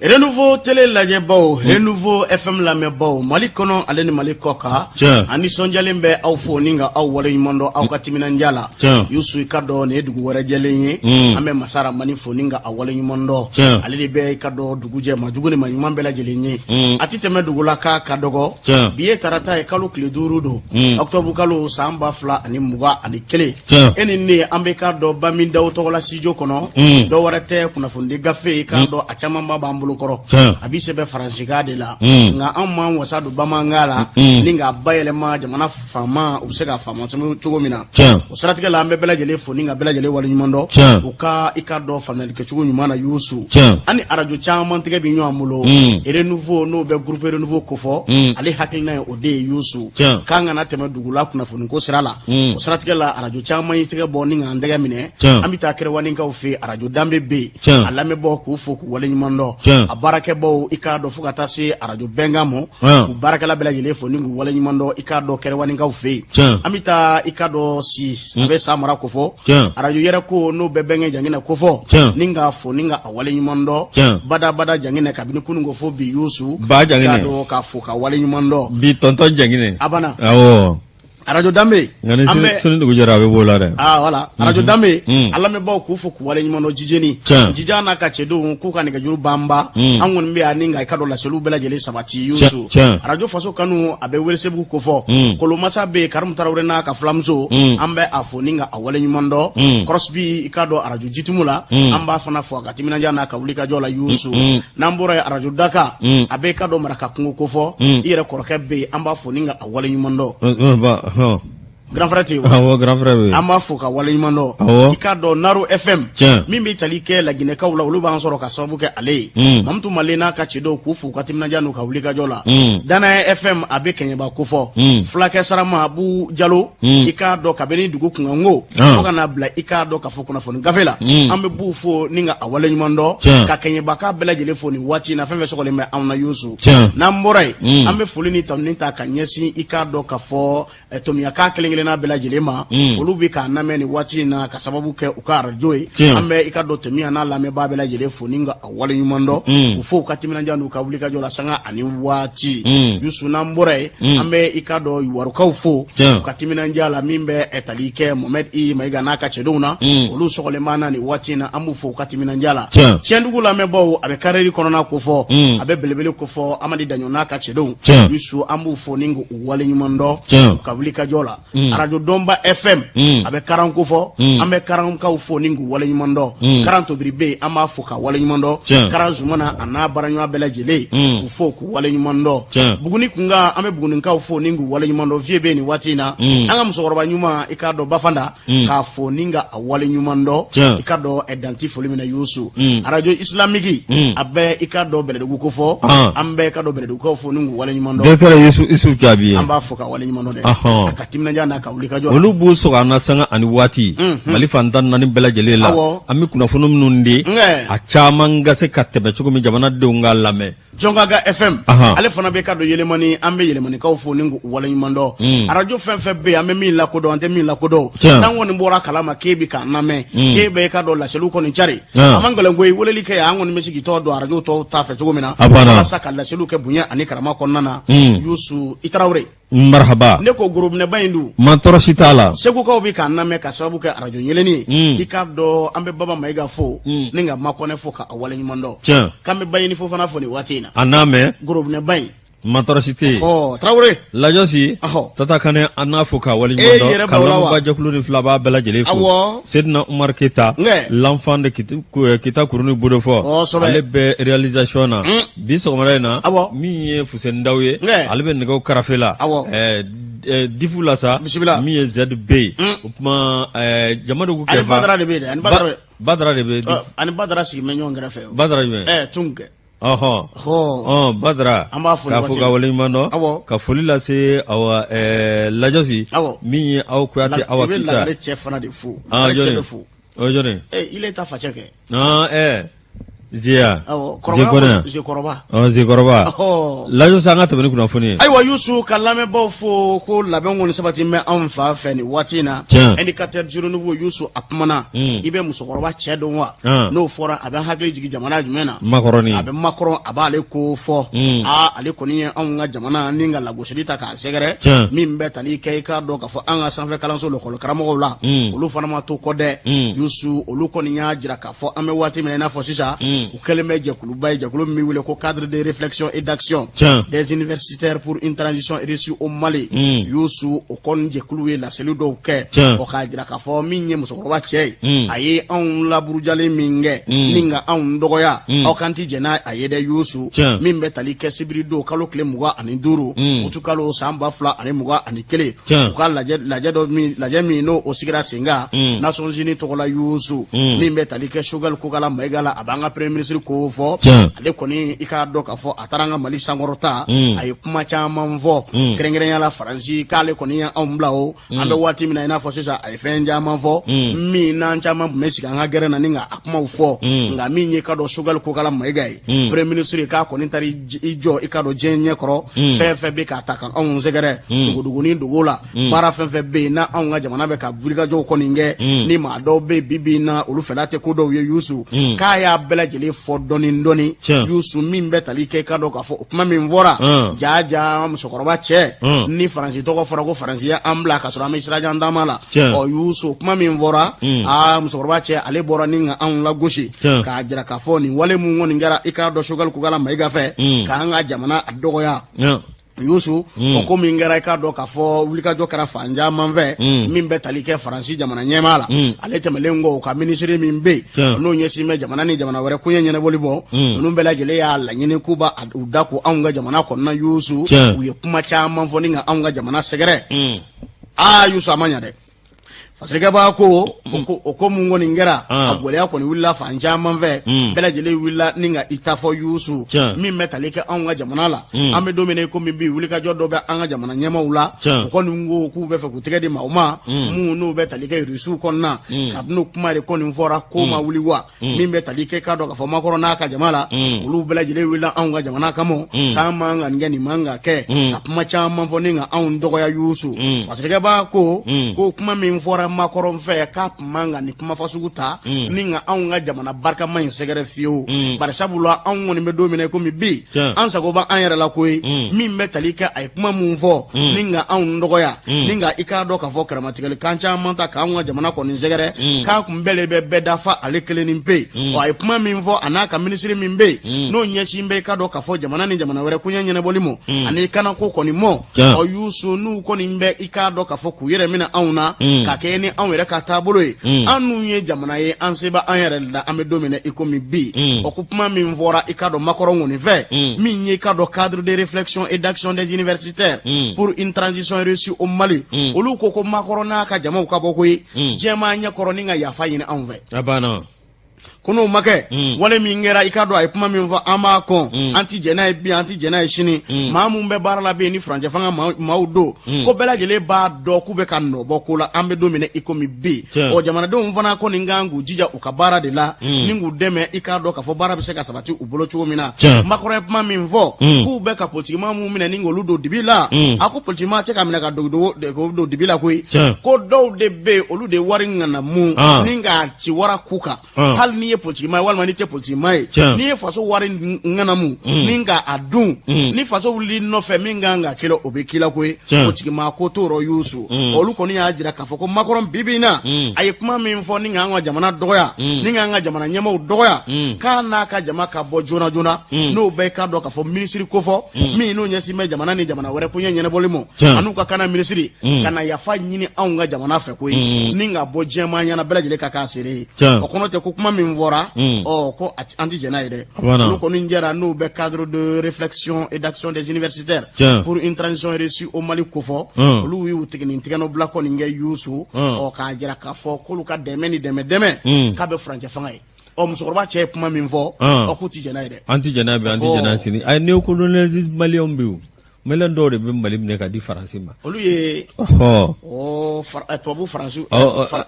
Renouveau télé lajɛbaw, renouveau FM lamɛnbaw, Mali kɔnɔ ale ni Mali kɔ kan. Ani sɔnjalen bɛ aw fo ni ka aw waleɲuman dɔn aw ka timinanja la. Yusu i ka dɔn nin ye dugu wɛrɛ jɛlen ye. An bɛ Masa Rahamani fo ni ka aw waleɲuman dɔn. Ale de bɛ i ka dɔn dugu jɛ ma jugu ni ma ɲuman bɛɛ lajɛlen ye. A ti tɛmɛ dugu la ka dɔgɔ. Bi ye tarata ye kalo tile 5 don. Octobre kalo san 2021. E ni ne an bɛ ka dɔn Bamindaw tɔgɔla studio kɔnɔ. Dɔw wɛrɛ tɛ kunnafoni gafe ka dɔn a caman ba b'an bolo kɔrɔ. A bi sɛbɛn faransikan de la. Nka an m'an wasa don bamanankan la ni ka bayɛlɛma jamana faama u bɛ se ka faama cogo min na. O siratigɛ la an bɛ bɛɛ lajɛlen fo ni ka bɛɛ lajɛlen waleɲuman dɔn. U ka i ka dɔn faamuyali kɛcogo ɲuman na Yusu. Ani arajo caman tigɛ bi ɲɔgɔn bolo. Renouveau n'o bɛ groupe Renouveau kofɔ. Ale hakilina ye o de ye Yusu. K'an kana tɛmɛ dugu la kunnafoni ko sira la. O siratigɛ la arajo caman y'i tɛgɛ bɔ ni k'an tɛgɛ minɛ. An bɛ taa kɛrɛwaninkaw fɛ arajo danbe bɛ yen. A lamɛnbaw k'u fo k'u waleɲuman dɔn. A baarakɛbaw i k'a dɔn fo ka taa se arajo bɛnkan ma. U baarakɛla bɛɛ lajɛlen fo ni k'u waleɲuman dɔn i k'a dɔn kɛrɛwaninkaw fɛ yen. An bɛ taa i k'a dɔn a bɛ Samara kofɔ. Arajo yɛrɛ ko n'o bɛ bɛnkɛ Janginɛ kofɔ. Ni k'a fo ni ka a waleɲuman dɔn. Bada Janginɛ kabini kunun ko fo bi Yusu. Ba Janginɛ. I k'a dɔn k'a fo ka waleɲuman dɔn. Bi tonton Janginɛ. Abana. Awɔ. arajo danbe an bɛ sunu dugu jɛra a bɛ bɔ la dɛ. Voilà arajo danbe a lamɛnbaaw k'u fo k'u waleɲuman dɔn Jijeni. Jija n'a ka cɛdenw k'u ka nɛgɛjuru banba. An kɔni bɛ yan ni nka i ka dɔn laseliw bɛɛ lajɛlen sabati Yusu. Arajo faso kanu a bɛ Welesebugu kofɔ. Kolomasa bɛ yen Karimu Tarawele n'a ka filamuso. An bɛ a fo ni ka a waleɲuman dɔn. Kɔrɔsibi i ka dɔn arajo Jitumu la. An b'a fana fo a ka timinanja n'a ka wulikajɔ la Yusu. N'an bɔra yen arajo Daka a bɛ i ka dɔn Maraka kungo kofɔ. I yɛrɛ kɔrɔkɛ bɛ yen an b'a fo ni ka a waleɲuman dɔn. Grand frère ti wa grand frère an b'a fo ka waleɲuman dɔn i k'a dɔn Naro FM min bɛ tali kɛ Laginɛkaw la olu b'an sɔrɔ ka sababu kɛ ale ye Mamutu Male n'a ka cɛdenw k'u fo ka timinanja n'u ka wulikajɔ la Danaya FM a bɛ Kɛɲɛba kofɔ Fulakɛ Sarama Abu Jalo i k'a dɔn kabini dugu kunkanko fo ka n'a bila i k'a dɔn ka fɔ kunnafoni gafe la an bɛ b'u fo ni ka a waleɲuman dɔn ka Kɛɲɛba k'a bɛɛ lajɛlen fo nin waati in na fɛn fɛn sɔgɔlen bɛ anw na Yusu n'an bɔra yen an bɛ foli ni tanuni ta ka ɲɛsin i k'a dɔn ka fɔ Tomiyaka kelen n'a bɛɛ lajɛlen ma olu bɛ k'a lamɛn nin waati in na ka sababu kɛ u ka arajo ye an bɛ i ka dɔn Tomiya n'a lamɛnbaa bɛɛ lajɛlen fo ni ka a waleɲuman dɔn u fo u ka timinanja n'u ka wulikajɔ la sanga ani waati Yusu n'an bɔra yen an bɛ i ka dɔn Yuwarukaw fo u ka timinanja la min bɛ tali kɛ Mohamed I Mayiga n'a ka cɛdenw na olu sɔgɔlen b'an na nin waati in na an b'u fo u ka timinanja la Tiɲɛdugu lamɛnbaw a bɛ Karɛri kɔnɔna ko fɔ a bɛ belebele ko fɔ Amadi Daɲɔ n'a ka cɛdenw Yusu an b'u fo ni k'u waleɲuman dɔn u ka wulikajɔ la arajo Dɔnba FM a bɛ Karan kofɔ an bɛ Karankaw fo ni k'u waleɲuman dɔn Karan Tobiri bɛ yen an b'a fo ka waleɲuman dɔn Karan Zumana a n'a baaraɲɔgɔn bɛɛ lajɛlen k'u fo k'u waleɲuman dɔn Buguni kunkan an bɛ Bugunikaw fo ni k'u waleɲuman dɔn Vie bɛ nin waati in na an ka musokɔrɔba ɲuman i k'a dɔn Bafanda k'a fo ni ka a waleɲuman dɔn i ka dɔn danti foli min na Yusu arajo Islamiki a bɛ i ka dɔn Bɛlɛdugu kofɔ an bɛ i ka dɔn Bɛlɛdugukaw fo ni k'u waleɲuman dɔn Docteur Yusu Jaabi an b'a fo ka waleɲuman dɔn dɛ a ka timinanja n'a ka wulikajɔ olu b'u sɔgɔ an na sanga ani waati Mali fantan naani bɛɛ lajɛlen la an bɛ kunnafoni minnu di a caman ka se ka tɛmɛ cogo min jamanadenw ka lamɛn Jɔnkaga FM ale fana bɛ ka dɔn Yɛlɛmani an bɛ Yɛlɛmanikaw fo ni k'u waleɲuman dɔn arajo fɛn fɛn bɛ yen an bɛ min lakodɔn an tɛ min lakodɔn n'an kɔni bɔra kalama k'e bɛ k'an lamɛn k'e bɛ ka dɔn laseliw kɔni cari a man gɛlɛn koyi weleli kɛ an kɔni bɛ se k'i tɔgɔ dɔn arajo tɔw ta fɛ cogo min na walasa ka laseliw kɛ bonya ani karama kɔnɔna na Yusu i Tarawele marhaba ne ko gorobinɛba in dun man tɔɔrɔ si t'a la segukaw bɛ k'an lamɛn ka sababu kɛ arajo ɲɛlɛnni ye i k'a dɔn an bɛ Baba Mayiga fo ni ka Makɔnɛ fo ka a waleɲuman dɔn k'an bɛ Bayini Fofana fo nin waati in na a n'a mɛn gorobinɛba in Matarasite Tarawele Lajosi Tata Kane an n'a fo ka waleɲuman dɔn ka lamɛnba jɛkulu ni fila b'a bɛɛ lajɛlen fo Sedina Umar Keta l'enfant de Kita Kuruni Bodofɔ ale bɛ réalisation na bi sɔgɔmada in na min ye Fuseni Daw ye ale bɛ nɛgɛw karafe la Difu la sa min ye ZB o kuma jama de ko kɛ Badara de bɛ yen dɛ Badara de bɛ ani Badara sigi mɛ ɲɔgɔn kɛrɛfɛ Badara jumɛn Tunkɛ Badara k'a fo ka waleɲuman dɔn ka foli lase awa Lajosi min ye aw Kuyate awa Kita i bɛ Lagare cɛ fana de fo cɛ de fo jɔni il est ta facɛ kɛ Zia. Zekoroba. Oh, Zekoroba. Oh. Lajo sanga tabani kuna foni. Aiwa Yusu kalame bo fo ko labengoni sabati me anfa feni watina. Indicateur juru nouveau Yusu apmana. Ibe musokoroba chedon wa. No fora abe hagli jigi jamana jumena. Makoroni. Abe makoro abale ko fo. Ale koni anga jamana ninga la goselita ka segere. Mimbe tali kay ka do ka fo anga sanfe kalanso lokolo karamo la. Olu fana ma to kode. Yusu olu koni nya jira ka fo ame wati me na fo sisa. Ukeleme jekulu bay jekulu mi wile ko cadre de réflexion et d'action des universitaires pour une transition réussie au Mali. Yusu okon jekulu la cellule do ke. O ka jira ka fo minye musokoroba che. Aye on la burujale minge. Ninga on dogoya. O kanti jena aye de Yusu. Mimbe tali ke sibrido kalo kle muga ani duru. Utukalo samba fla ani muga ani kele. Uka laje mi no osigira singa. Nations Unies tokola Yusu. Mimbe tali ke sugal kukala maigala abanga premier ministre ko fo. Ale koni ika do ka fo ataranga Mali sangorota. Aye kuma chama mvo. Kerengere la Faransi kale koni ya omblao. Ambe wati mina ina fo sisa aye fenja manvo. Mi na chama mesika nga gere na ninga akuma ufo. Nga mi nye kado sugal kukala maigai. Premier ministre ka koni tari ijo ikado jenye koro. Fefe be ka ataka on zegere. Duguduguni dugola. Para fefe be na onga jamana be ka vulga jo koninge. Ni ma do be bibi na ulufelate kudo ye Yusu. Kaya bela jele fo doni. Yusu mimbe tali ke kado ka fo kuma minvora. Jaja musokoroba che. Ni Faransi toko fora ko Faransi ya ambla ka sura misra jandamala. O Yusu kuma minvora. Musokoroba che ale bora ninga an la goshi. Ka jira ka fo ni wale mu ngoni ngara ikado shogal kugala maiga fe. Ka anga jamana adogoya. Yusu oko mingara ka do ka fo wulika jo kara fanja manve mimbe talike Faransi jamana nyemala ale temelengo ka ministre mimbe no nyesi me jamana ni jamana wore kunye nyene bolibo no mbela jele ya la nyene kuba udako anga jamana ko na Yusu uye kuma cha manfo ninga anga jamana segere Yusu amanya de fasika ba ko oko mungo ningera agwele ako ni willa fanja manve bela jele willa ninga itafo Yusu mi metalike anga jamana la ame domine ko mi bi wulika jodo be anga jamana nyema wula ko nungo ku be fe ku tigedi mauma mu no betalike risu konna kabno kuma re ko ni fora ko ma wuliwa mi metalike ka do ka fo makoro na ka jamala ulu bela jele willa anga jamana kamo kama ngani manga ke kuma cha manfo ninga an dogo ya Yusu fasika ba ko kuma mi fora makoro fe kap manga ni kuma fasuguta ninga aunga jamana barka man segere fiu barsabula aungo ni medomine ko mi bi ansa go ba anyere la koy mi metalika ay kuma munfo ninga aun ndogoya ninga ikado ka fo kramatikali kancha manta ka aunga jamana ko ni segere ka kumbele be bedafa alekele ni mpe o ay kuma minfo anaka ministry mimbe no nyeshi mbe kado ka fo jamana ni jamana were kunya nyene bolimo ani kana ko ni mo o Yusu nu ko ni mbe ikado ka fo kuyere mina auna ka keni anwere ka tabolo anu nye jamana ye anseba anyere la amedomine ikomi bi okupuma minvora ikado makoro ngoni ve minye ikado cadre de réflexion et d'action des universitaires pour une transition réussie au Mali olu koko makoro na ka jama ka bokoyi jema nya koroninga ya fayine anve abana kono make wale mingera ikado ay puma minva ama kon anti jena bi anti jena shini mamu mbe barala be ni franje fanga maudo ko bela jele ba do kube kanno bokola ambe domine ikomi bi o jamana do mvana ko ningangu jija ukabara de la ningu deme ikado ka fo bara biseka sabati ubolo chuomina makore puma minvo ku be ka politique mamu mina ningo ludo dibila ako politique ma cheka mina ka do dibila ko do de be olude waringa na mu ninga ci wara kuka hal ni politique mai walma ni te politique mai ni faso wari ngana mu ninga adun ni faso wuli no fe minga nga kilo obekila kwe politique ma ko toro Yusu olu ko ni ajira ka fo ko makoron bibina ay kuma min fo ninga nga jamana doya ninga nga jamana nyama doya kana ka jama ka bo jona no be ka do ka fo ministry ko fo mi no nyesi me jamana ni jamana wore ko nyene bolimo anu ka kana ministry kana yafa nyini nga jamana fe ko ninga bo jema nyana bela jele ka ka sere o kono te ko kuma min vora ko anti jenaide lu ko njera no be cadre de réflexion et d'action des universitaires pour une transition réussie au Mali ko fo lu wi utigini tigano blako ni nge Yusu o ka jira ka fo ko lu ka deme ka be franje fangay o musokoroba che kuma min fo o ko ti jenaide anti jenabe ni ay ne ko donel Malion biu melen dore be Mali ne ka di Faransi ma olu ye tobu Faransi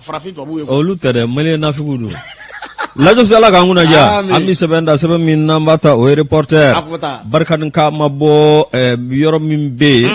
farafi tobu ye olu tere Mali na figudu lajo sala ka nguna ja ami sebenda sebe min nambata o reporter barkan ka mabo yoro min be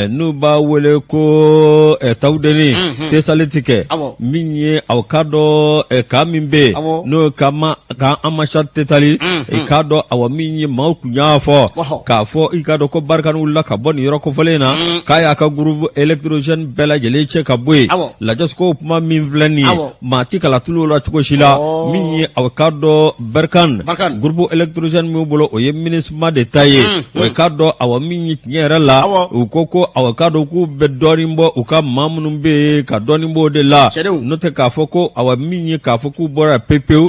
nu ba wele ko tawdeni te salitike minye awkado ka min be no kama ka amashat tali ikado awa minye mauku nyafo ka fo ikado ko barkan ulla ka bon yoro ko folena kaya ka groupe electrogen bela jele che ka boy lajo ko ma min vlani mati kala tulo la chuko shila minye awkado barkan groupe electrogen mi bolo o yeminisma de taye o kado awa minye nyera la ukoko awakado ku be donimbo uka mamunum be ka donimbo de la note ka foko awa minye ka foku bora pepeu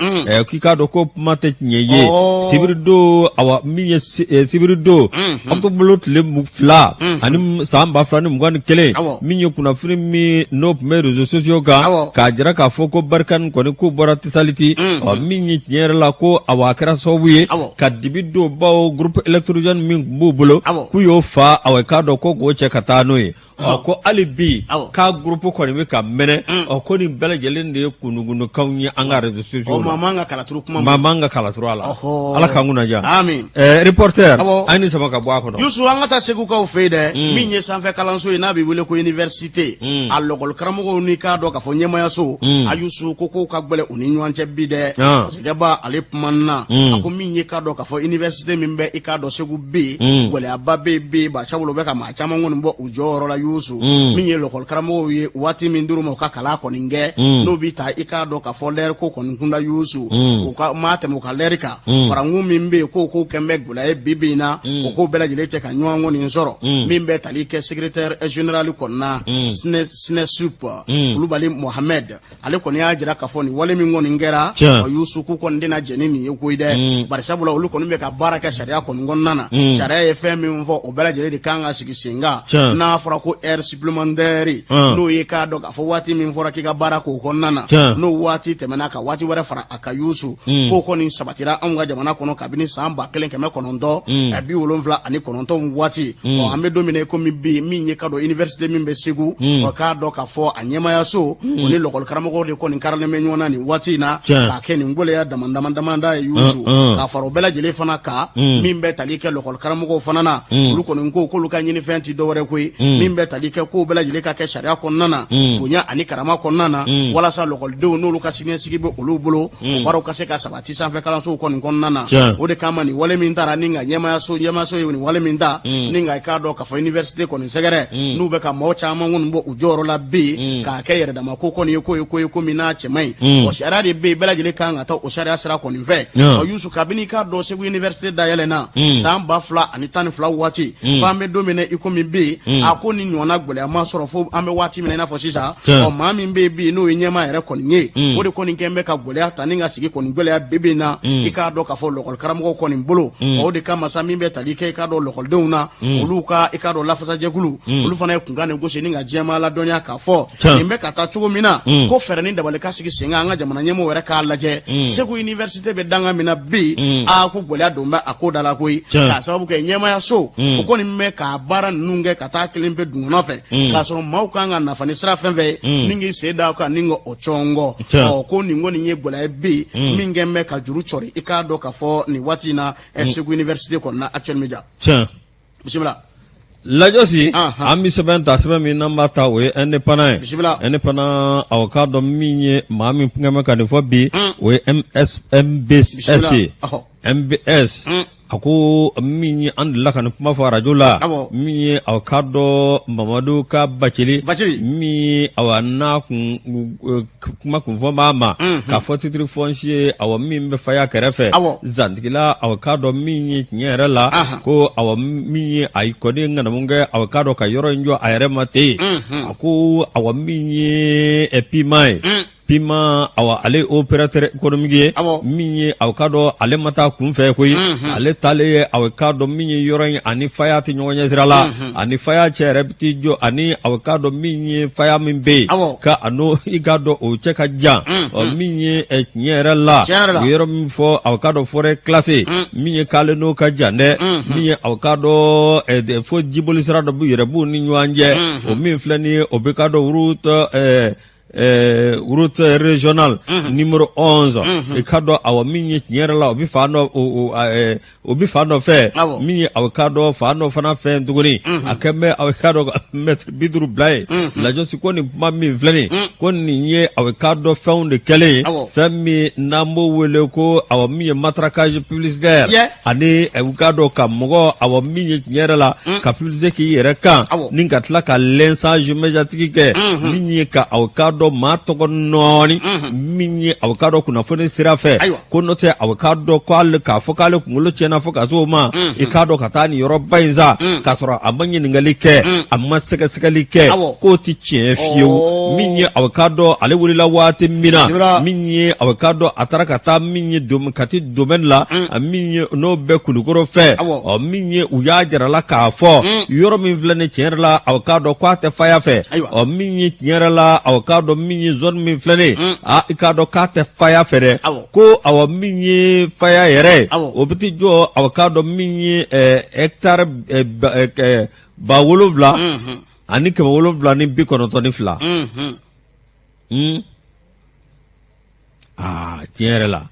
kikado ko mate nyeye sibirido awa minye sibirido oktoblot le mufla anim samba frani mugani kele minye kuna frimi no me réseaux sociaux ka jira ka foko barkan ko ni ku bora tisaliti awa minye nyera la ko awa kra sobuye ka dibido bawo groupe electrogen min bubulo ku yo fa awakado ko go che katanoye ko alibi ka groupe ko ni ka mene ko ni belajelen de kunugunu kawni anga réseaux sociaux mamanga kala turu kuma mamanga kala turu ala kanguna ja amin reporter ani sama ka bwa ko yusu anga ta segu ka ofede minye sanfe kalanso ina bi wele ko université alogol karamo ni ka do ka fo nyema yaso ayusu koko ka gbele oni nwanche bide gaba alipmanna ako minye ka do ka fo université mimbe ikado segu be wele ababe be ba chawlo be ka ma chama ngon mbo ujoro la yusu minye lokol karamo ye wati minduru mo ka kala ko ninge no bita ikado ka fo ler ko kon kunda yusu ko mate mo ka lerika farangu mimbe ko kembe gula e bibina ko bela jile che ka nywango ni nsoro mimbe talike secrétaire général konna sne super kulubali Mohamed ale ko ni ajira ka fo ni wale mi ngoni ngera o yusu ko ndina jenini yekoide barisabula ulu ko nimbe ka baraka sharia ko ngonnana sharia FM mvo o bela jile de kanga sigisinga na fora ko air supplémentaire no ye ka do ka fo wati min fora ki ga barako ko nana no wati temena ka wati wara fara aka yusu ko ni sabatira anga jamana kono kabini samba kelen keme konondo abi wolonvla ani konondo wati o ambe domine ko mi bi mi nye ka do université min be segu o ka do ka fo anyema ya so oni lokol karamo ko de ko ni karale me nyona ni wati na ka ken ngole ya damanda yusu ka faro bela jele fana ka min be talike lokol karamo ko fana na lu ko ni ko lu ka nyini fenti do wore ko min be talike ko bela jele ka ke sharia ko nana punya ani karama ko nana wala sa lokol de no lu ka sine sigibe olu bolo o baro ka se ka sabati sanfe kalanso ko ni nana o de kama ni wale min tara ninga nyema so ni wale min da ninga ka do ka fo université ko ni segere nu be ka mo chama ngun bo ujoro la be ka ke yere da makoko ni ko mina chemai o shara de be bela jele kan ata o shara sara ko ni ve o yusu kabini ka do se université da yele na samba fla ani tan fla wati fa me domine ikomi be akoni nyona gbele ama soro fo ambe wati mina na fo sisa o ma mi be no nyema yere ko ni o de ko ni kembe ka gbele ata ninga sigi ko ni gbele bebe na ika do ka fo lokol karamo ko ni bolo o de kama sa mimbe talike ka do lokol deuna oluka ika do lafasa jekulu olu fana kungane go se ninga jema la donya ka fo nimbe ka ta chugo mina ko fere ni dabale ka sigi singa anga jamana nyemo were ka laje segu université be danga mina bi a ko gbele adomba akoda la koi ka sababu ke nyema ya so ko ni me ka bara nunge ka ta kilimbe dungona fe ka so mauka nga na fani sra fenve ningi seda ka ningo ochongo o ko ningo ni nyegbola bi minge me ka juru chori ika do ka fo ni watina esegu université ko na actuel media bismillah lajosi ami sebenta sebe mi namba tawe independent awakado minye mami ngama ka defo bi we MBS ako minye andla kan kuma fara jola minye awkado Mamadou Ka Bachili mi awana kuma kun mama ka fotitri fonche awa mimbe faya kerefe zandikila awkado minye nyere la ko awa minye ay kodi ngana munge awkado ka yoro njo ayre mate ako awa minye epimai pima awa ale opérateur économique minye awkado ale mata kunfe koy ale tale awkado minye yoron ani faya ti nyonya zirala ani faya chere biti jo ani awkado minye faya mimbe ka ano igado o cheka ja o minye nyere la yoro mfo awkado forêt classée minye kale no ka jande minye awkado de fo jibolisra do bu yere bu ni nyanje o min flani obekado route route régionale numéro 11 e kado awa minye nyere la obi fa no fe minye avocado fa no fana fe nduguni akeme avocado mettre bidru blay la josi koni mami vleni koni nye avocado found kele fami nambo wele ko awa minye matraquage publicitaire ani avocado ka mogo awa minye nyere la ka publicité ki yere kan ninga tla ka lensage médiatique ke minye ka avocado ma togo noni minye avocado kuna fone sira fe ko note avocado ko al ka fokale kungulo chena foka zo ma ikado katani yoro bainza kasora amanye ningali ke amma seka like ko ti chien fio minye avocado ale wulila wati mina minye avocado atarakata minye dum kati domaine la minye no be kulukoro fe o minye uyajara la ka fo yoro min vlene chien la avocado ko te faya fe o minye chien la avocado minye zone min flene ikado ka te faya fere ko awa minye faya yere obiti jo avocado minye hectare ba wolofla ani ke wolofla ni bi kono toni fla tiere la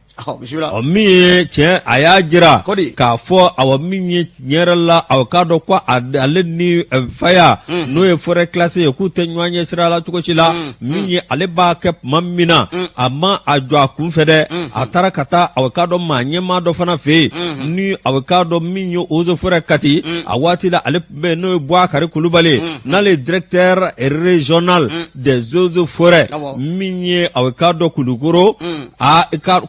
o miye tiens aya jira ka fo awa minye nyere la avocado kwa ale ni faya no e forêt classée ku te nywanye sira la tuko chila minye ale ba ke mamina ama ajwa kun fede atara kata avocado manye ma do fana fe ni avocado minyo ozo forêt kati awati la ale be no bois kare kulubale na le directeur régional des eaux de forêt minye avocado kulugoro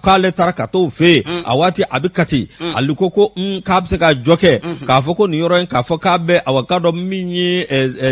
ka le tarakato fe awati abikati alikoko kabse ka joke ka foko ni yoro ka foka be avocado minye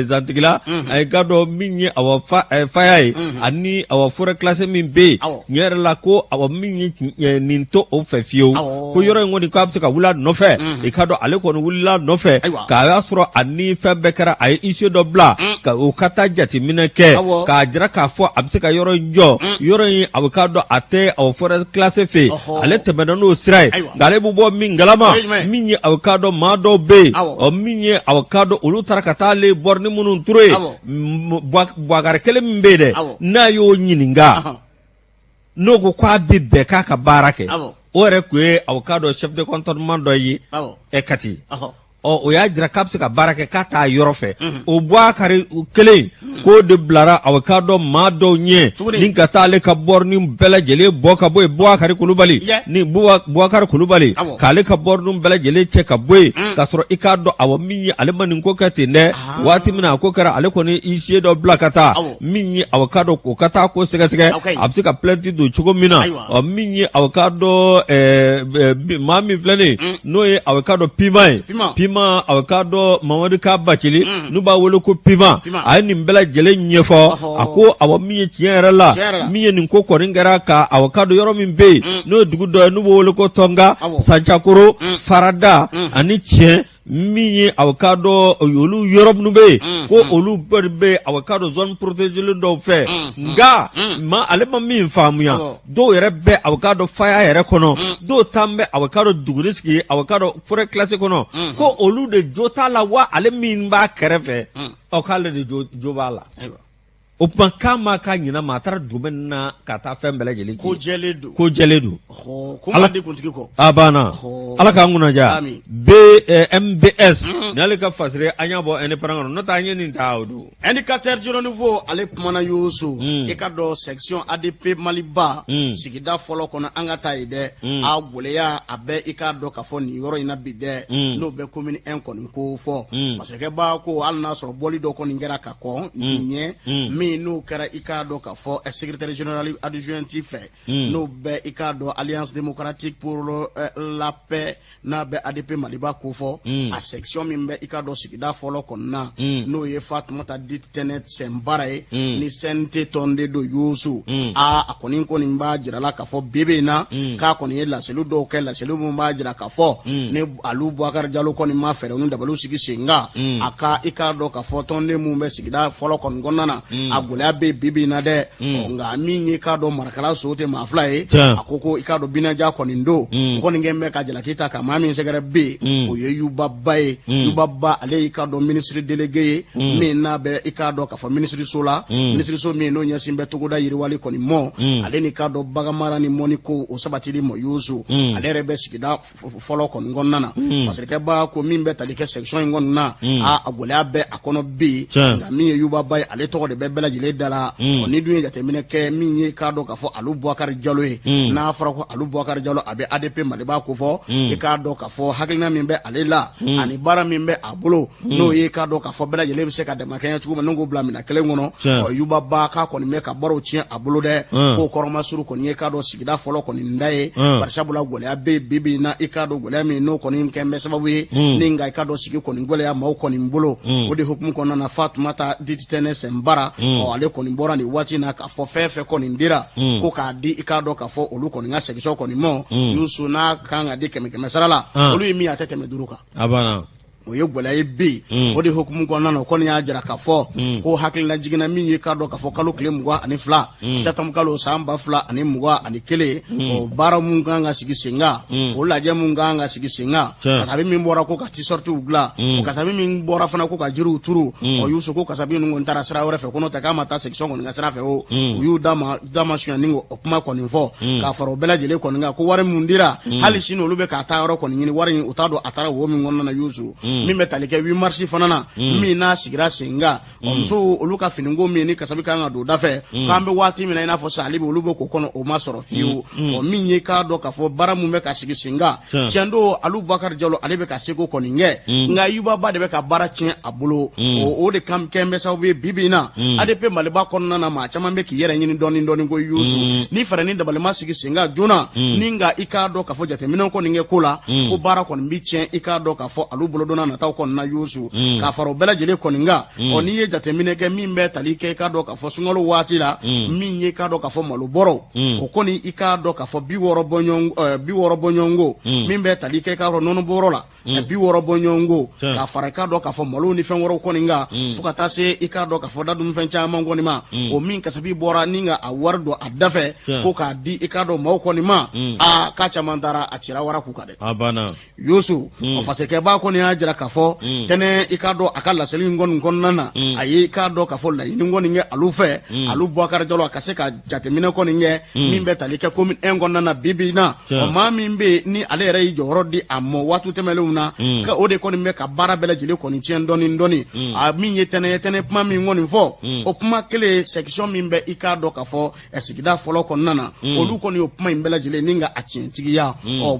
zantigila gado minye awa fayai ani awa forêt classée min be nyer la ko awa minye ninto o fefio ko yoro ngoni kabse ka wula no fe e kado aleko no wula no fe ka asro ani fe bekara ay issue do bla ka o kata jati mineke ka jira ka fo abse ka yoro njo yoro yi avocado ate awa forêt classée fe ale temena no stray dale bubo mingalama minye avocado mado be o minye avocado ulu tarakata le borni munun ture bwagar kele mbede na yo nyininga no go kwa bibbe kaka barake ore kwe avocado chef de cantonnement do yi ekati o ya jira kapse ka barake kata yorofe o bwakari kele ko de blara avocado mado nye ninka tale ka borni bela jele boka boy bwakari kulubali ni bwakari kulubali kale ka bornum bela jele cheka boy kasoro ikado awaminyi alemani ko kati ne wati mina ko kara ale ko ni ishe do blakata minyi avocado ko kata ko sega absika plenty do chugo mina o minyi avocado mami flani no e avocado pima avocado mamadu ka bachili nuba wolo ko pima ayni mbela jele nyefo ako awa miye tiere la miye ninko ko ngara ka avocado yoro min be no dugudo nuba wolo ko tonga sanchakuro farada ani chien miye avocado yolu Europe nube ko olu berbe avocado zone protégée le do fe nga ma alema min famuya do yere be avocado fire yere kono do tambe avocado duguriski avocado forêt classée kono ko olu de jota la wa ale min ba kerefe o kale de jobala o pankama ka nyina matara dumenna kata fembele jeli ko jeledu ko mandi kuntiki ko abana ala ka nguna ja MBS nale ka fasre anyabo ene parangano nota nyeni tawdu indicateur du renouveau ale mana yusu e ka do section ADP Maliba sigida folo kono angata ide a goleya abe e ka do ka foni yoro ina bide no be commune en kono ko fo parce que ba ko alna so boli do kono ngera ka ko nye no kara ikado ka fo secrétaire général adjoint fait no be ikado alliance démocratique pour la paix na be ADP Maliba ko fo a section mimbe ikado sigida folo konna no ye Fatmata dit tenet sembare ni sente tonde do yusu a akoni ko nimba jira la ka fo bebe na ka koni la selu do ke la selu mo ma jira ka fo ne alu Boubacar Diallo koni ma fere no dabalu sigi singa aka ikado ka fo tonde mu be sigida folo kon gonnana a gɔlɛya bɛ bibi na dɛ nka min ye k'a dɔn marakala so tɛ maa fila ye a ko i k'a dɔn binaja kɔni don o kɔni kɛ bɛ ka jalaki ta ka maa min sɛgɛrɛ bɛ yen o ye Yubaba ye Yubaba ale y'i k'a dɔn ministre délégué ye min n'a bɛ i k'a dɔn k'a fɔ ministre so la ministre so min n'o ɲɛsin bɛ togoda yiriwali kɔni mɔ ale ni k'a dɔn baganmara ni mɔni ko o sabatili mɔ Yusu ale yɛrɛ bɛ sigida fɔlɔ kɔni kɔnɔna na fasirikɛba ko min bɛ tali kɛ section in kɔni na a gɛlɛya bɛ a kɔnɔ bi nka min ye Yubaba ye ale tɔgɔ de bɛ bɛɛ lajɛlen da la ni dun ye jateminɛ kɛ min ye k'a dɔn k'a fɔ Alu Bubakari Jalo ye n'a fɔra ko Alu Bubakari Jalo a bɛ ADP Maliba ko fɔ i k'a dɔn k'a fɔ hakilina min bɛ ale la ani baara min bɛ a bolo n'o ye k'a dɔn k'a fɔ bɛɛ lajɛlen bɛ se ka dɛmɛ kɛ cogo min n'o bila minɛ kelen kɔnɔ Yubaba k'a kɔni bɛ ka baaraw tiɲɛ a bolo dɛ ko kɔrɔmasuru kɔni ye k'a dɔn sigida fɔlɔ kɔni da ye barisabula gɛlɛya bɛ bibi na i k'a dɔn gɛlɛya min n'o kɔni kɛ bɛ sababu ye ni nka i k'a dɔn sigi kɔni gɛlɛya maaw kɔni bolo o de hukumu kɔnɔna na Fatumata Dititɛnɛ Sɛnbara ale kɔni bɔra nin waati na k'a fɔ fɛn fɛn kɔni dira ko k'a di i k'a dɔn k'a fɔ olu kɔni ka section kɔni mɔ Yusu n'a kan ka di 100 sara la olu ye min a tɛ tɛmɛ 5 kan o ye gɛlɛya ye bi o de hukumu kɔnɔna na o kɔni y'a jira k'a fɔ ko hakilina jiginna min ye k'a dɔn k'a fɔ kalo tile 22 septembre kalo san 2021 o baara mun kan ka sigi sen kan o lajɛ mun kan ka sigi sen kan kasabi min bɔra ko ka t-shirtiw dilan o kasabi min bɔra fana ko ka jiriw turu o Yusu ko kasabi ninnu taara sira wɛrɛ fɛ ko n'o tɛ k'a ma taa section kɔni ka sira fɛ o y'u dama suyani o kuma kɔni fɔ k'a fara o bɛɛ lajɛlen kɔni kan ko wari mun dira hali sini olu bɛ k'a taa yɔrɔ kɔni ɲini wari in u t'a dɔn a taara wo min kɔnɔna na Yusu min bɛ tali kɛ 8 mars fana na min n'a sigira sen kan muso olu ka finiko min ni kasabi kan ka don da fɛ k'an bɛ waati min na i n'a fɔ salibi olu bɛ k'o kɔnɔ o ma sɔrɔ fiyewu min ye k'a dɔn k'a fɔ baara mun bɛ ka sigi sen kan tiɲɛ don Alu Bubakari Jalo ale bɛ ka seko kɔni kɛ nka Yubaba de bɛ ka baara tiɲɛ a bolo o de kan kɛ bɛ sababu ye bibi in na ADP Maliba kɔnɔna na maa caman bɛ k'i yɛrɛ ɲini dɔɔni ko Yusu ni fɛrɛ ni dabalima sigi sen kan joona ni nka i k'a dɔn k'a fɔ jateminɛw kɔni kɛ ko la ko baara kɔni bi tiɲɛ i k'a dɔn k'a fɔ Alu bolodonna nataw kɔni na Yusu k'a fara o bɛɛ lajɛlen kɔni kan n'i ye jateminɛ kɛ min bɛ tali kɛ i k'a dɔn k'a fɔ sunkalo waati la min ye k'a dɔn k'a fɔ malo bɔrɔw o kɔni i k'a dɔn k'a fɔ 60 bɔɲɔngo min bɛ tali kɛ i k'a dɔn nɔnɔ bɔrɔ la 60 bɔɲɔngo k'a fara i k'a dɔn k'a fɔ malo ni fɛn wɛrɛw kɔni kan fo ka taa se i k'a dɔn k'a fɔ dadunfɛn caman kɔni ma o min kasabi bɔra ni ka a wari don a da fɛ ko k'a di i k'a dɔn maaw kɔni ma k'a caman taara a cira wara k'u kan dɛ Yusu o fasikɛba kɔni y'a jira k'a fɔ tɛnɛ i k'a dɔn a ka laseli kɔni kɔnɔna na a ye i k'a dɔn k'a fɔ laɲini kɔni kɛ Alu fɛ Alu Bubakari Jalo a ka se ka jateminɛ kɔni kɛ min bɛ tali kɛ commune 1 kɔnɔna na bibi na maa min bɛ ni ale yɛrɛ y'i jɔyɔrɔ di a mɔ waati tɛmɛnlenw na o de kɔni bɛ ka baara bɛɛ lajɛlen kɔni tiɲɛ dɔɔni a min ye tɛnɛ kuma min kɔni fɔ o kuma kelen section min bɛ i k'a dɔn k'a fɔ sigida fɔlɔ kɔnɔna na olu kɔni o kuma in bɛɛ lajɛlen ni ka a tiɲɛtigiya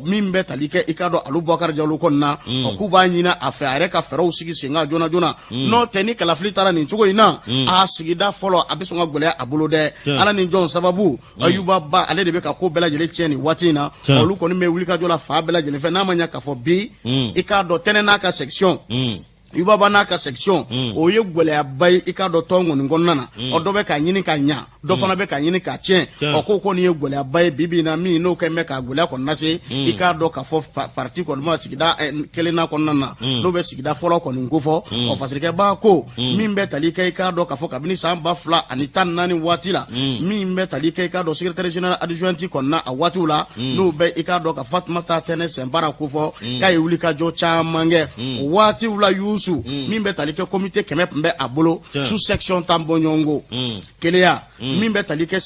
min bɛ tali kɛ i k'a dɔn Alu Bubakari Jalo kɔni na k'u b'a ɲini a fɛ a yɛrɛ ka fɛɛrɛw sigi sen kan joona n'o tɛ ni kalafili taara nin cogo in na a sigida fɔlɔ a bɛ sɔn ka gɛlɛya a bolo dɛ ala ni jɔn sababu Yubaba ale de bɛ ka ko bɛɛ lajɛlen tiɲɛ nin waati in na olu kɔni bɛ wuli ka jɔ la fa bɛɛ lajɛlen fɛ n'a ma ɲɛ k'a fɔ bi i k'a dɔn tɛnɛ n'a ka section Yubaba n'a ka section o ye gɛlɛyaba ye i k'a dɔn tɔn kɔni kɔnɔna na dɔ bɛ ka ɲini ka ɲa dɔ fana bɛ ka ɲini ka tiɲɛ ko kɔni ye gɛlɛyaba ye bibi na min n'o kɛ bɛ ka gɛlɛya kɔni lase i k'a dɔn k'a fɔ parti kɔni ma sigida kelenna kɔnɔna na n'o bɛ sigida fɔlɔ kɔni ko fɔ fasirikɛba ko min bɛ tali kɛ i k'a dɔn k'a fɔ kabini san 2014 waati la min bɛ tali kɛ i k'a dɔn secrétaire général adjoint kɔni na a waatiw la n'o bɛ i k'a dɔn ka Fatumata Tɛnɛ Sɛnbara ko fɔ k'a ye wuli ka jɔ caman kɛ o waatiw la Yusu min bɛ tali kɛ comité 100 tun bɛ a bolo sous section tan bɔɲɔngo Keleya min bɛ tali kɛ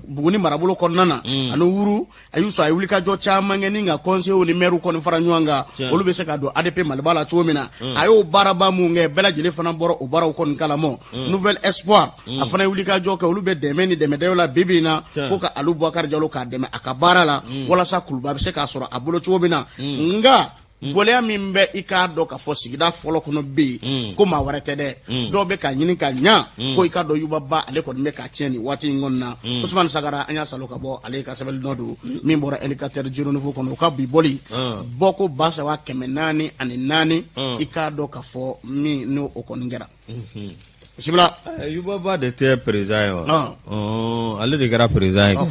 Buguni marabolo kɔnɔna na ani Wuru a Yusu a ye wuli ka jɔ caman kɛ ni ka conseillers ni maires kɔni fara ɲɔgɔn kan olu bɛ se ka don ADP Maliba la cogo min na a y'o baaraba mun kɛ bɛɛ lajɛlen fana bɔra o baaraw kɔni kalamɔ Nouvelle Espoir a fana ye wuli ka jɔ kɛ olu bɛ dɛmɛ ni dɛmɛdaw la bibi na ko ka Alu Bubakari Jalo k'a dɛmɛ a ka baara la walasa kuluba bɛ se k'a sɔrɔ a bolo cogo min na nka gɛlɛya min bɛ i k'a dɔn k'a fɔ sigida fɔlɔ kɔnɔ bɛ yen ko maa wɛrɛ tɛ dɛ dɔw bɛ ka ɲini ka ɲa ko i k'a dɔn Yubaba ale kɔni bɛ ka tiɲɛ nin waati in kɔni na Usumani Sagara an y'a salo ka bɔ ale ka sɛbɛnni dɔ don min bɔra indicateur Jiro Nouveau kɔnɔ o ka bi bɔli bɔ ko 3,444 i k'a dɔn k'a fɔ min n'o o kɔni kɛra bismillah Yuba ba de te président ale de kɛra président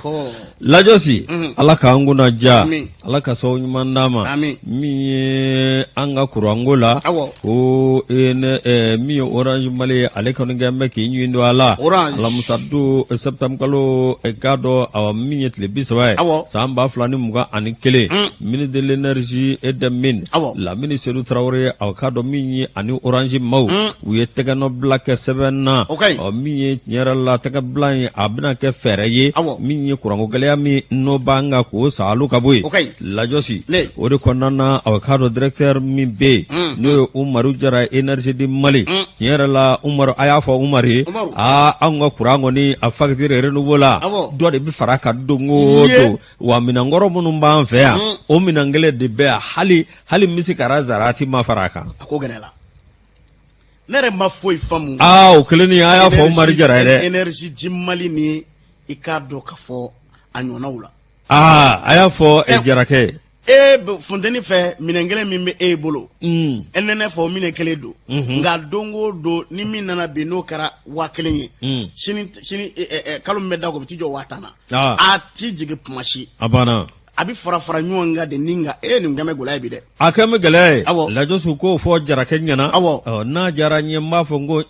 lajosi ala ka anguna ja ala ka so ɲuman d'a ma min ye an ka kuranko la o min ye Orange Mali ale kɔni kɛ bɛ k'i ɲin don a la alamusadu septembre kalo k'a dɔn awa min ye tile 30 ye san 2021 ministre de l'énergie et des mines Lamini Seydou Traoré aw k'a dɔn min ye ani Orange maw u ye tɛgɛnɔ bila kɛ sɛbɛn na min ye tiɲɛ yɛrɛ la tɛgɛ bila ye a bɛna kɛ fɛɛrɛ ye min ye kuranko gɛlɛya min n'o b'an ka k'o saalo ka bɔ yen lajosi o de kɔnɔna na aw k'a dɔn directeur min bɛ yen n'o ye Umaru Jara énergie de Mali tiɲɛ yɛrɛ la Umaru a y'a fɔ Umaru ye anw ka kuran kɔni a facture renouveau la dɔ de bɛ fara ka don o don wa minɛnkɔrɔ minnu b'an fɛ yan o minɛn kelen de bɛ hali misi kara zarati ma fara a kan a ko gɛlɛla ne yɛrɛ ma foyi faamu o kelen ni a y'a fɔ Umaru Jara ye dɛ énergie di Mali ni i k'a dɔn ka fɔ a ɲɔgɔnnaw la a y'a fɔ Jarakɛ funteni fɛ minɛn kelen min bɛ e bolo NNF fɔ minɛn kelen don nka don o don ni min nana bi n'o kɛra 1000 ye sini kalo min bɛ da o bɛ t'i jɔ 5000 na a t'i jigin kuma si a banna a bɛ fara ɲɔgɔn kan de nin ka nin kɛmɛ gɛlɛya bi dɛ a kɛmɛ gɛlɛya ye lajosu k'o fɔ Jarakɛ ɲɛna n'a diyara n ye n b'a fɔ n ko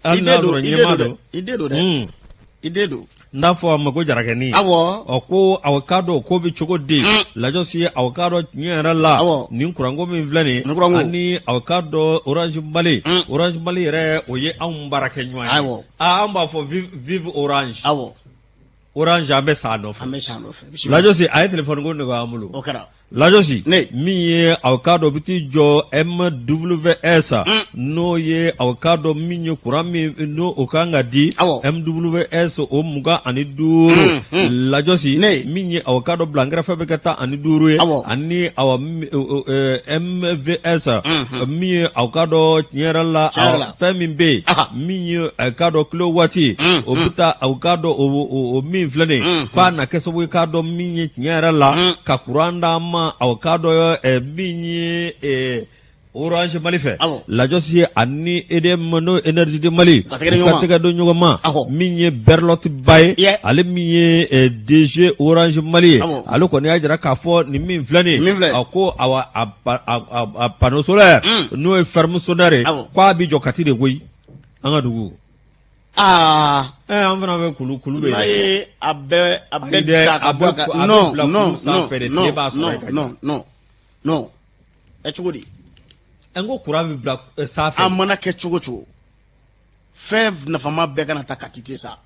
hali n'a sɔrɔ ɲɛmaa don i den don dɛ i den don n'a fɔ a ma ko Jarakɛni ko aw k'a dɔn ko bɛ cogo di lajosi ye aw k'a dɔn tiɲɛ yɛrɛ la nin kuranko min filɛ nin ani aw k'a dɔn Orange Mali yɛrɛ o ye anw baarakɛ ɲɔgɔn ye an b'a fɔ vive Orange Orange an bɛ sa nɔfɛ lajosi a ye téléphone ko nɔgɔya an bolo lajosi min ye aw k'a dɔn bɛ t'i jɔ MWS n'o ye aw k'a dɔn min ye kuran min n'o o kan ka di MWS o 25 lajosi min ye aw k'a dɔn bilankɛrɛfɛ bɛ kɛ 15 ye ani aw MVS min ye aw k'a dɔn tiɲɛ yɛrɛ la fɛn min bɛ yen min ye aw k'a dɔn kilo waati o bɛ taa aw k'a dɔn o min filɛ nin k'a na kɛ sababu ye k'a dɔn min ye tiɲɛ yɛrɛ la ka kuran d'a ma aw k'a dɔn min ye Orange Mali fɛ lajosi ye ani EDM n'o énergie de Mali ka tɛgɛ don ɲɔgɔn ma min ye Berlot ba ye ale min ye DG Orange Mali ye ale kɔni y'a jira k'a fɔ nin min filɛ nin a ko a panneau solaire n'o ye ferme solaire k'a bi jɔ kati de koyi an ka dugu an fana bɛ kulu bɛ yen a bɛ ta ka non cogo di an ko kuran bɛ bila sanfɛ a mana kɛ cogo fɛn nafama bɛɛ kana ta kati te sa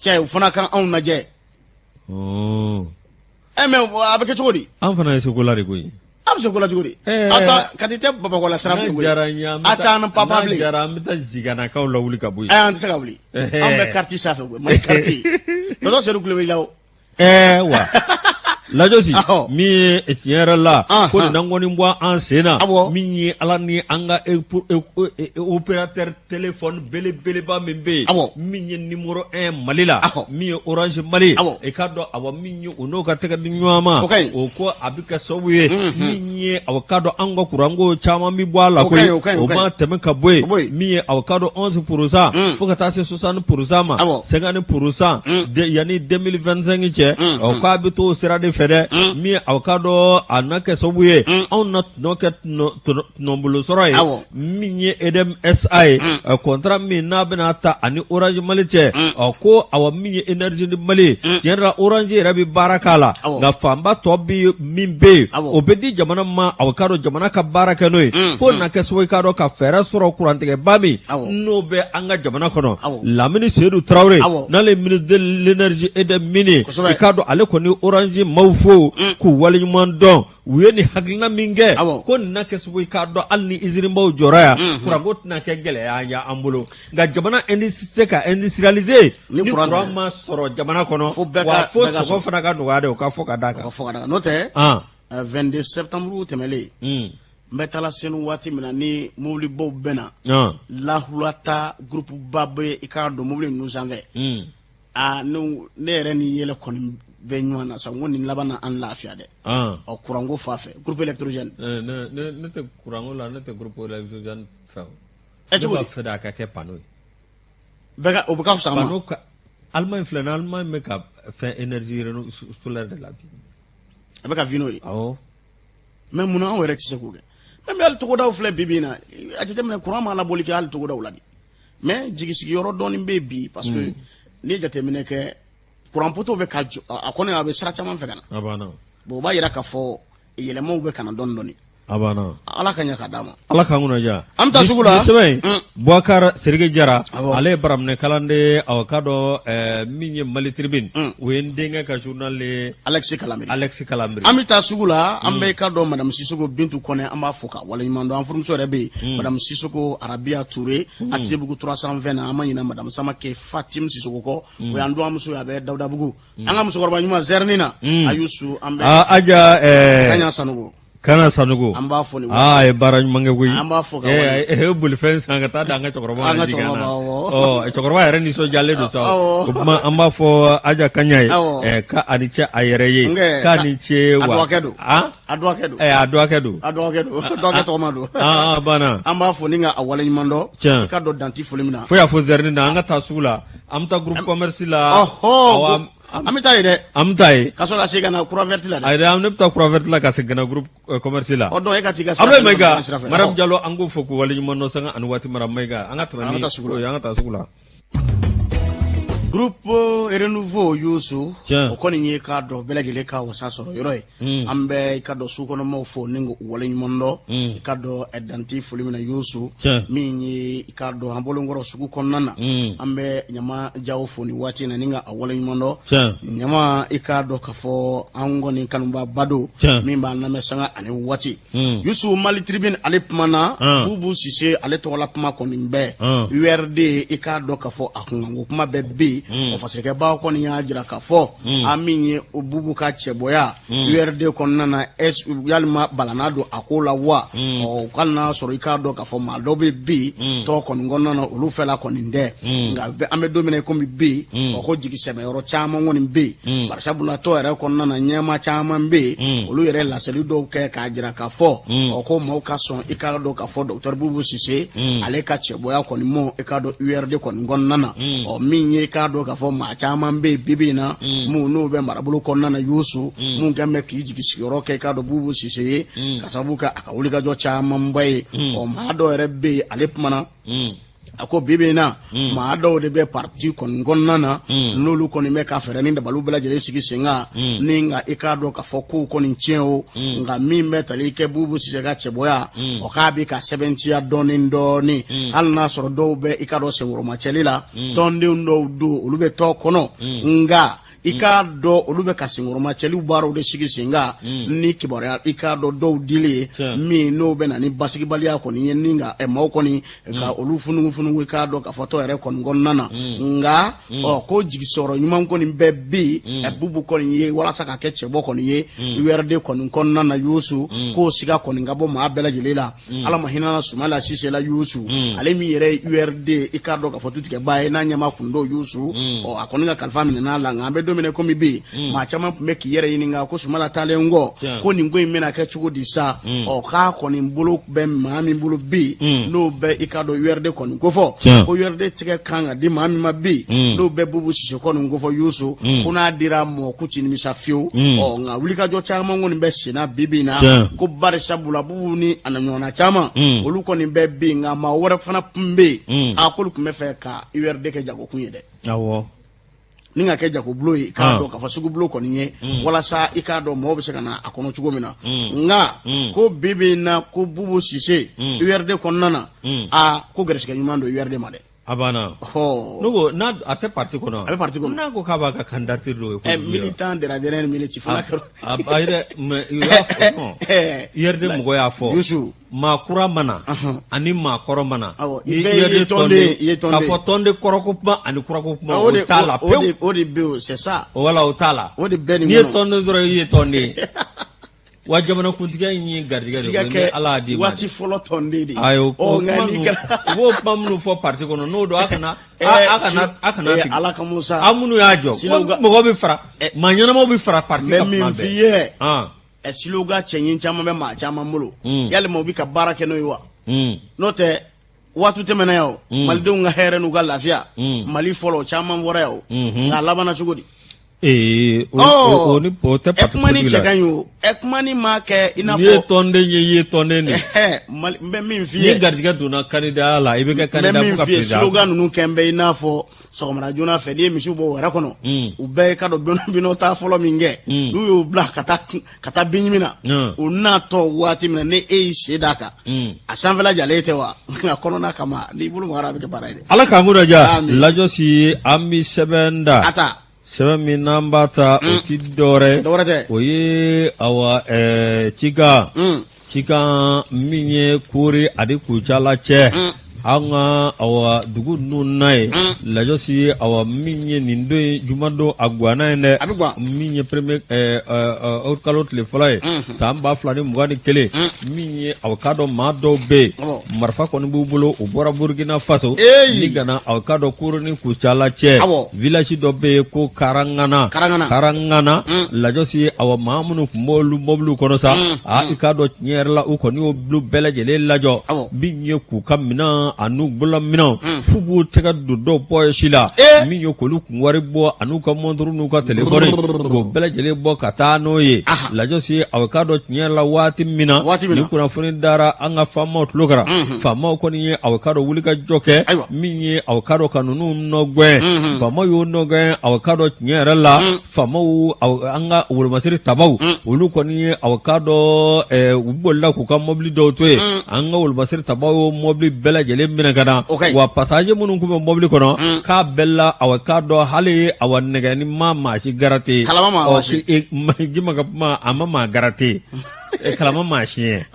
cɛ o fana kan anw lajɛ mais a bɛ kɛ cogo di an fana ye sekola de koyi a bɛ sekola cogo di kati tɛ babakola sira min koyi a t'an papa bilen an bɛ taa jiganakaw lawuli ka bɔ yen an tɛ se ka wuli an bɛ carte sanfɛ koyi Mali carte tɔtɔ Seydou kulo bɛ la o wa lajosi min ye tiɲɛ yɛrɛ la ko nin na kɔni bɔ an sen na min ye ala ni an ka opérateur téléphone belebeleba min bɛ yen min ye numéro 1 Mali la min ye Orange Mali i k'a dɔn awa min ye o n'o ka tɛgɛ di ɲɔgɔn ma o ko a bɛ kɛ sababu ye min ye aw k'a dɔn an ka kuranko caman bɛ bɔ a la koyi o ma tɛmɛ ka bɔ yen min ye aw k'a dɔn 11% fo ka taa se 60% ma 50% yanni 2025 cɛ o k'a bɛ to o sira de fɛ dɛ min aw k'a dɔn a na kɛ sababu ye anw na n'o kɛ nɔbolo sɔrɔ ye min ye EDMSA ye contrat min n'a bɛna ta ani Orange Mali cɛ ko awa min ye énergie de Mali tiɲɛ yɛrɛ la Orange yɛrɛ bɛ baara k'a la nka fanba tɔ bɛ min bɛ yen o bɛ di jamana ma aw k'a dɔn jamana ka baara kɛ n'o ye ko na kɛ sababu k'a dɔn ka fɛɛrɛ sɔrɔ kurantigɛba min n'o bɛ an ka jamana kɔnɔ Lamini Seydou Traoré n'ale ministre de l'énergie et des mines i k'a dɔn ale kɔni Orange maw fo k'u waleɲuman dɔn u ye nin hakilina min kɛ ko nin na kɛ sababu k'a dɔn hali ni izinibaw jɔra yan kuranko tɛna kɛ gɛlɛya ye an bolo nka jamana se ka industrialiser ni kuran ma sɔrɔ jamana kɔnɔ wa fo sɔgɔ fana ka nɔgɔya de o ka fɔ ka d'a kan n'o tɛ 22 septembre tɛmɛlen n bɛ taa senu waati min na ni mobilibaw bɛna lahulata groupe ba bɛ i k'a dɔn mobili ninnu sanfɛ ne yɛrɛ ni yɛlɛ kɔni bɛ ɲɔgɔn na sa n ko nin laban an lafiya dɛ kuranko fa fɛ groupe électrogène ne tɛ kuranko la ne tɛ groupe électrogène fɛ ba feda ka ke pano bega o baka sama pano ka Allemagne flène Allemagne me ka fait énergie solaire de la vie beka vino yi awo mais mun an wéré ci seko ge même al to daw flé bibina atete me courant ma la boliki al to daw la di mais jigi sigi yoro doni bebi parce que ni jate mine ke courant poto be ka akone abe sra chama fe kana abana bo ba yira ka fo yelemo be kana don doni abana ala kanya ka dama ala ka nguna ja amta sugula sebe Boubacar Serge Jara ale baramne kalande awkado minye Mali Tribune wendenga ka journal Alexis Kalambri amita sugula ambe ka do madame Sissoko Bintou Kone amba foka wala imando en forum so rebe madame Sissoko Arabia Touré atibugu 320 na amanyina madame Samake Fatim Sissoko ko we ando amso ya be Dawda Bugu anga muso korba nyuma zernina ayusu ambe aja kanya sanugo kana sanugo amba foni e barany mange guy amba foka bul fen sanga ta danga chokoroba chokoroba yare ni so jalle do sa amba fo aja kanyai ka aniche ayereye ka aniche wa adwakedu doketo mado bana amba foni nga awale nyimando ka do danti folimina fo ya fo zerni na nga ta sula amta groupe commerce la amita ide amtai kaso la sega na croix verte la ayda amne ta croix verte la ka sega na groupe commerce la odo e ka tiga sa abe mega maram Diallo ango foku wali nyimono sanga anwati maram mega anga trani anga sugula groupe renouveau yusu okoni nye ka do belegele ka wasa soro yoroy ambe ka do su kono mo fo ningo wala nyimondo ka do edanti fulimina yusu minyi ka do ambolo ngoro suku konnana ambe nyama jawo fo ni wati na ninga wala nyimondo nyama ikado ka fo angoni kanumba bado mimba na mesanga ani wati yusu Mali Tribune alipmana bubu sise aleto wala pma konimbe URD ikado ka fo akungango kuma bebe ofaseke ba ko ni ajira ka fo aminye obubu ka cheboya URD konnana yalma balanado akola wa o kana soro ikado ka fo ma do be to kon ngonnana olufela koninde nga be amedo mine ko bi o ko jigi sebe yoro chama ngoni be barsabuna to ere konnana nyama chama be olu yere la selu do ke ka ajira ka fo o ko mo ka son ikado ka fo Dr Bubu Sise ale ka cheboya kon mo ikado URD kon ngonnana o minye ikado ka fo ma chama be bibina mu no be marabulu konnana yusu mu gambe ki jigi sigoro ke ikado Bubu Sise kasabuka akawulika jo chama mbaye o ma do ere be ale pmana ako bibina ma do de be parti kon gonnana nolu kon me ka fere ni balu bela jere sigi singa ninga ikado ka foku kon ncheo nga mimbe talike Bubu Sise ga cheboya o ka bi ka 70 ya doni alna soro do be ikado se woro machelila tonde ndo do olube to kono nga ikado olube kasinguruma cheli baro de sigi singa ni kibara ikado do dile mi no be na ni basigi balia ko ni ninga e mawko ni ka olufunu ikado ka foto ere kon gonnana nga o ko jigi soro nyuma ko ni bebbi e bubu ko ni ye wala saka keche boko ni ye werde kon konnana yusu ko siga ko ni ngabo ma bela jelela ala mahina na sumala sise la yusu ale mi yere werde ikado ka foto tike bae na nyama kundo yusu o akoninga kalfami na la ngambe domine komi bi ma chama meki yere yininga ko sumala talengo ko ni ngoi mena ka chugo disa o ka ko ni mbulu be ma mi mbulu bi no be ikado werde kon ngofo ko werde tike kanga di ma mi ma bi no be Bubu Sise kon ngofo yusu kuna dira mo kuchini misafio o nga wulika jo chama ngoni be sina bibina ko bare sabula bubu ni ananyona chama olu kon be bi nga ma wora fana pumbe akolu kumefe ka werde ke jago kunyede awo ninga keja ko bloyi ka do ka fasugu blo ko nye wala sa ikado mo be sekana akono chugo mina nga ko bibi na ko Bubu Sise URD konnana ko gereske nyumando URD made abana nugo na ate parti kono na ko kaba ka candidature do militant de la dernière minute fala kero abayre yerde mugo ya fo yusu ma kura mana ani ma koro mana yerde tonde ka fo tonde koroko pa ani koroko pa o tala pe o de be c'est ça wala o tala o de beni ni tonde zoro yi tonde wajamana kuntiga nyi gardiga de ala di wati folo tonde di ayo o ngani wo pamnu fo parti kono no do akana ala kamusa amunu ya jo mo be fara manyana mo be fara parti ka mambe e siloga chenyin chama be ma chama mulo yale mo bi ka barake no yiwa no te watu tɛmɛna ya o malidenw ka hɛrɛ n'u ka lafiya mali fɔlɔ caman bɔra ya o nka labana cogo di o ni o tɛ parti politique la cɛ ka ɲi o Ekmani ma kɛ i n'a fɔ ye tɔnden ye tɔnden de n bɛ min f'i ye ni garijɛgɛ donna candidat la i bɛ kɛ candidat pour ka président slogan ninnu kɛ n bɛ i n'a fɔ sɔgɔmada joona fɛ n'i ye misiw bɔ wɛrɛ kɔnɔ u bɛɛ ye ka dɔn bino ta fɔlɔ min kɛ n'u y'u bila ka taa bin ɲimi na u natɔ waati min na ni e y'i sen d'a kan a sanfɛla jalen tɛ wa nka kɔnɔna kama n'i bolo magara a bɛ kɛ baara ye dɛ ala k'an kun diya lajɔsi an bɛ sɛbɛn da a ta sɛbɛn min n'an b'a ta o ti dɔwɛrɛ tɛ o ye awa cikan min ye koori ani kucala cɛ an ka awa dugu ninnu na ye lajɔsi awa min ye nin don ye jumadon a guwana ye dɛ min ye premier kalo tile fɔlɔ ye san 2021 min ye aw ka dɔn maa dɔw bɛ yen marifa kɔni b'u bolo u bɔra burkina faso ni gana aw ka dɔn koori ni kucala cɛ village dɔ bɛ yen ko karangana lajɔsi awa maa minnu tun b'olu mɔbiliw kɔnɔ sa i ka dɔn tiɲɛ yɛrɛ la u kɔni y'olu bɛɛ lajɛlen lajɔ min ye k'u ka minɛn anu bula minɛnw fu b'u tɛgɛ don dɔw pɔsi la min ye k'olu kun wari bɔ an'u ka montre n'u ka telefɔni k'o bɛɛ lajɛlen bɔ ka taa n'o ye lajɔsi aw ka dɔn tiɲɛ la waati min na ni kunnafoni dara an ka faamaw tulo kan faamaw kɔni ye aw ka dɔn wulikajɔ kɛ min ye aw ka dɔn ka ninnu nɔgɔn faamaw y'o nɔgɔn aw ka dɔn tiɲɛ yɛrɛ la faamaw an ka wolomasiri tabaw olu kɔni ye aw ka dɔn u bolila k'u ka mɔbili dɔw to yen an ka wolomasiri tabaw y'o mɔbili bɛɛ lajɛlen minɛ ka na wa pasaje minnu kun bɛ mɔbili kɔnɔ k'a bɛɛ la aw ka dɔn hali aw nɛgɛ ni maa si garate jima ka kuma a ma maa garate kalama maa si ye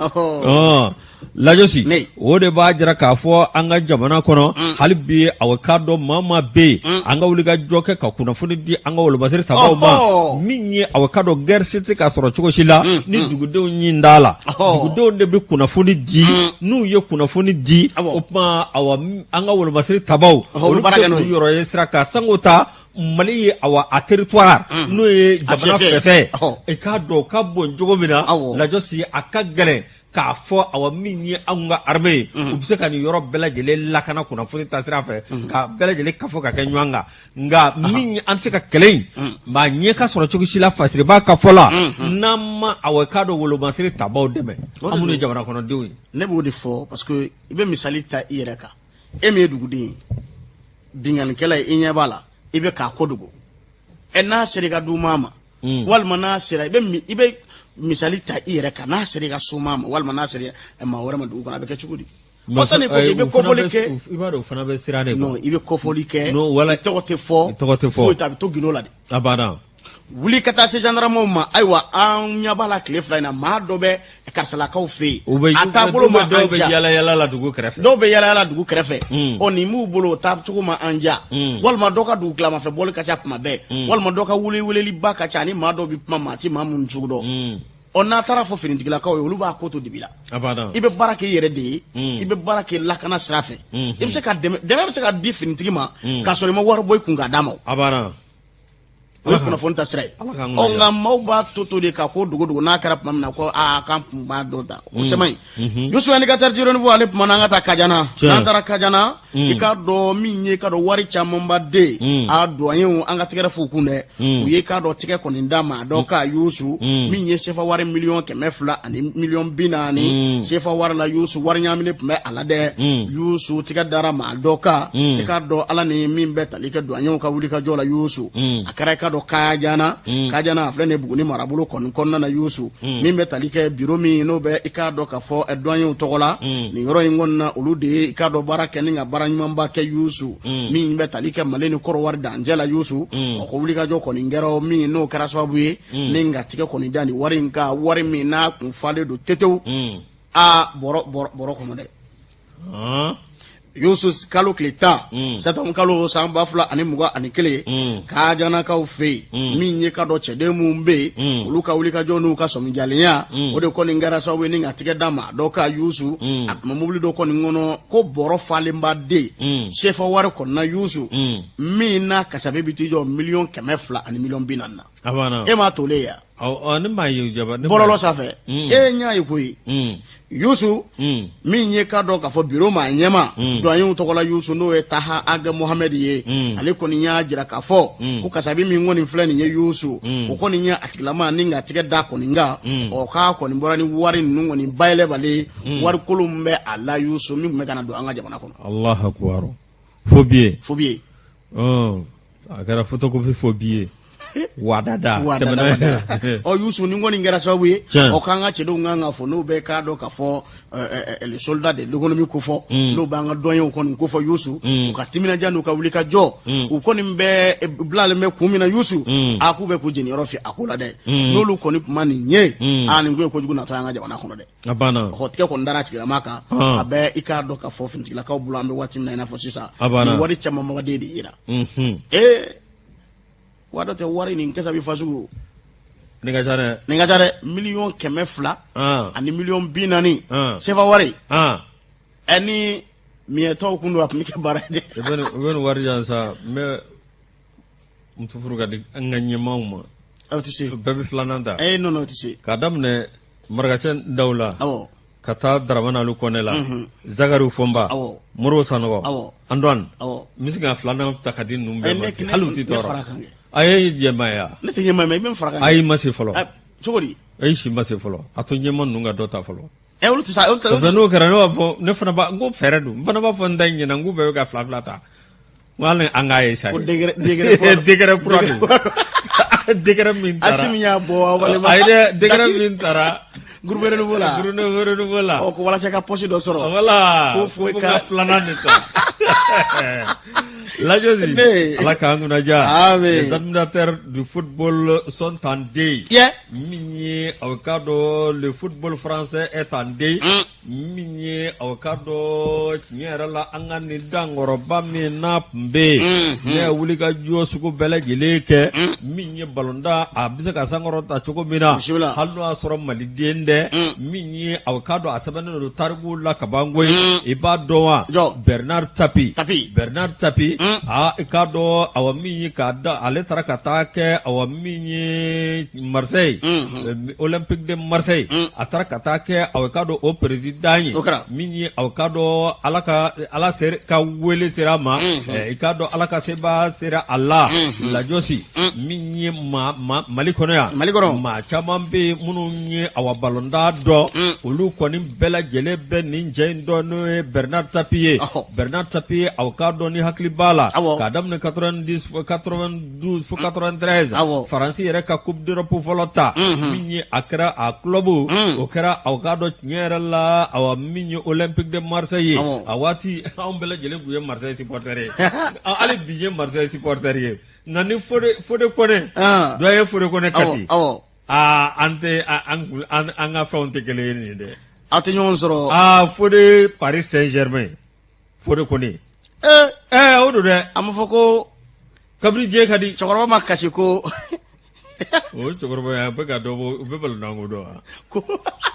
lajɔsi o de b'a jira k'a fɔ an ka jamana kɔnɔ hali bi aw ka dɔn maa bɛ yen an ka wuli ka jɔ kɛ ka kunnafoni di an ka wolomasiri tabaw ma min ye aw ka dɔn gɛrɛsi tɛ ka sɔrɔ cogo si la ni dugudenw ɲin d'a la dugudenw de bɛ kunnafoni di n'u ye kunnafoni di o tuma an ka wolomasiri tabaw olu bɛ k'u yɔrɔ ye sira kan sango ta Mali ye a territoire n'o ye jamana fɛfɛ i k'a dɔn ka bon cogo min na lajɔsi a ka gɛlɛn k'a fɔ awa min ye anw ka armée u bɛ se ka nin yɔrɔ bɛɛ lajɛlen lakana kunnafoni ta sira fɛ ka bɛɛ lajɛlen kafo ka kɛ ɲɔgɔn kan nka min an tɛ se ka kɛlɛ in maa ɲɛ ka sɔrɔ cogo si la fasiriba ka fɔ la n'an ma awa k'a dɔn wolomasiri tabaw dɛmɛ an minnu ye jamana kɔnɔdenw ye. Ne b'o de fɔ parce que i bɛ misali ta i yɛrɛ kan e min ye duguden ye bingannikɛla ye i ɲɛ b'a la i bɛ k'a ko dogo n'a sera i ka du maa ma walima n'a sera i bɛ misali ta i yɛrɛ kan n'a sera i ka so maa ma walima n'a sera maa wɛrɛ ma dugu kɔnɔ a bɛ kɛ cogo di. Masani ko i bɛ kɔfɔli kɛ i b'a dɔn o fana bɛ siran de non i bɛ kɔfɔli kɛ i tɔgɔ tɛ fɔ foyi t'a bɛ to gindo la de. a banna. wuli ka taa se gendarmew ma ayiwa an ɲɛ b'a la tile fila in na maa dɔ bɛ karisalakaw fɛ yen a taabolo ma an ja dɔw bɛ yaala la dugu kɛrɛfɛ dugu kɛrɛfɛ nin m'u bolo o taacogo ma an ja walima dɔ ka dugu tilamafɛ bɔli ka ca kuma bɛɛ walima dɔ ka weleliba ka ca ani maa dɔw bɛ kuma maa ti maa minnu cogo dɔn n'a taara fɔ finitigilakaw ye olu b'a ko to dibi la i bɛ baara kɛ i yɛrɛ de ye i bɛ baara kɛ lakana sira fɛ i bɛ se ka dɛmɛ bɛ se ka di finitigi ma k'a sɔrɔ i ma wari bɔ i kun k'a d'a ma o ye kunnafoni ta sira ye nka maaw b'a to de ka ko dogo n'a kɛra tuma min na ko k'an kun b'a dɔ ta o cɛman ɲi Youssou indicateur Jironivo ale tuma na an ka taa Kajana n'an taara Kajana i k'a dɔn min ye k'a dɔn wari camanba den a doyen an ka tɛgɛrɛ f'u kun dɛ u ye k'a dɔn tigɛ kɔni d'a ma dɔw k'a Youssou min ye sefa wari 200,000 ani 400,000 sefa wari la Youssou wari ɲaaminen tun bɛ a la dɛ Youssou tigɛ dara ma dɔw ka i k'a dɔn ala ni min bɛ tali kɛ doyen ka wuli ka jɔ la Youssou a kɛra i k'a dɔn Kajana filɛ nin Buguni marabolo kɔnɔna na Youssou min bɛ tali kɛ bureau min n'o bɛ i k'a dɔn ka fɔ doyen tɔgɔ la nin yɔrɔ in kɔni na olu de ye i k'a dɔn baara kɛ ni ka baara ɲumanba kɛ Youssou min bɛ tali kɛ Mali ni Kɔrɔwari dancɛ la Youssou o ko wulikajɔ kɔni kɛra min n'o kɛra sababu ye ni ka tigɛ kɔni da nin wari in ka wari min n'a kun falen don tetew bɔrɔ kɔnɔ dɛ Youssou kalo tile 10 septembre kalo san 2021 Kajanakaw fɛ yen min ye ka dɔn cɛden minnu bɛ yen olu ka wulikajɔ n'u ka sɔmijalenya o de kɔni kɛra sababu ye ni ka tigɛ d'a ma dɔw ka Youssou a tun bɛ mobili dɔ kɔni kɔnɔ ko bɔrɔ falenba den sefa wari kɔnɔna Youssou min n'a kasabe bi t'i jɔ 200,000 ani 40,000 na e m'a tolen ya ne ma ye jaba ne bololo safe nya ye koyi Yusu min ye ka dɔ ka fɔ biro ma ɲɛma doyen tɔgɔla Yusu n'o ye Taha Aga Mohamed ye ale kɔni y'a jira ka fɔ ko kasabi min kɔni filɛ nin ye Yusu o kɔni ye a tigilama ni ka tigɛ da kɔni nga o k'a kɔni bɔra ni wari ninnu kɔni bayɛlɛbali wari kolon bɛ a la Yusu min tun bɛ ka na don an ka jamana kɔnɔ. Allahu akbar. Phobie. A kɛra photocopy phobie. Wadada. Yusu ni ngoni ngera sababu ye o kanga chedo nganga fo no be ka do ka fo les soldats de l'économie ko fo no banga doyen ko ko fo Yusu o ka timina janu ka wuli ka jo o ko ni be blale me kumina Yusu aku be ko jeni rofi akula de no lu ko ni mani nye ani ngwe ko juguna ta nga jabana kono de abana hotke ko ndara tigila maka abe ikado ka fo fintigila ka bulambe watim na ina fo sisa ni wari chama ma de ira wadote wari ni nkesa bi fasugo ninga jare million 200 ani million binani sefa wari ani mieto kundu apmike barade even wari jansa me mtufuru gadi nganye mauma awtisi baby flananda no tisi kadamne margachen dawla kata daramana lu konela zagaru fomba muro sanogo andwan misiga flana takadin numbe haluti toro aye jemaya nete jemaya ben faraka ayi masi folo sogori ayi shi masi folo ato jemon nunga dota folo uluti sa no karano fo ne fana ba ngo feredu fana ba fo ndanye na ngube ga flaflata wala angaye sai ko degere produit degere min tara asiminya bo wala ma ayde degere min tara gurubere no bola o ko wala chaka posi do soro wala ko fo ka flanande ta La Josie, la Kangunaja, les admirateurs du football sont en deuil. Migné Avocado, le football français est en deuil. Migné Avocado, Nyerala Angani Dangoro Bami Napmbe, Ne Wuliga Josuku Bele Gileke, Migné Balonda, Abisaka Sangoro Tachokobina, Halno Asoro Malidende, Migné Avocado Asabano Targu La Kabangwe, Ibadoa, Bernard Tapi. Ikado awamini kada aletra katake awamini Marseille Olympique de Marseille atara katake awakado o presidani mini awakado ala ser ka wele serama ikado alaka seba sera Allah la josi mini malikono ma chamambe mununye awabalonda do olu koni bela jelebe ninje ndono Bernard Tapie awakado ni haklibala kadam ne 90 92 93 France yere ka coupe d'Europe volota minni akra a club o kera awkado nyera la awa minni Olympique de Marseille awati ambele jele guye Marseille supporter ali biye Marseille supporter nani fode kone doye fode kone kati ante anga fronte kele ni de atenyon soro fode Paris Saint-Germain fode kone odo de amfoko kabri je kadi chokoro makasi ko chokoro ya bega do bebal nango do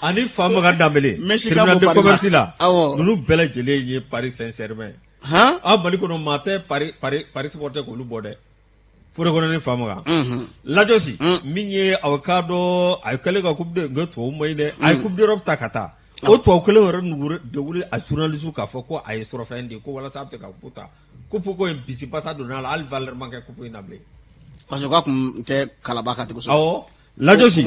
ani fama ga dambele tribunal de commerce la nunu bela jele ye Paris Saint-Germain bali ko no mate Paris supporter ko lu bode fure ko ni fama ga la josi minye avocado ay kale ga coupe de goto moy de ay coupe d'Europe takata o to ko le wara nugure de wuri a journaliste ka foko ay soro fendi ko wala sabte ka puta ko poko en bisi pasa donala al valeur manke ko inable parce que ko te kalabaka te ko so la josi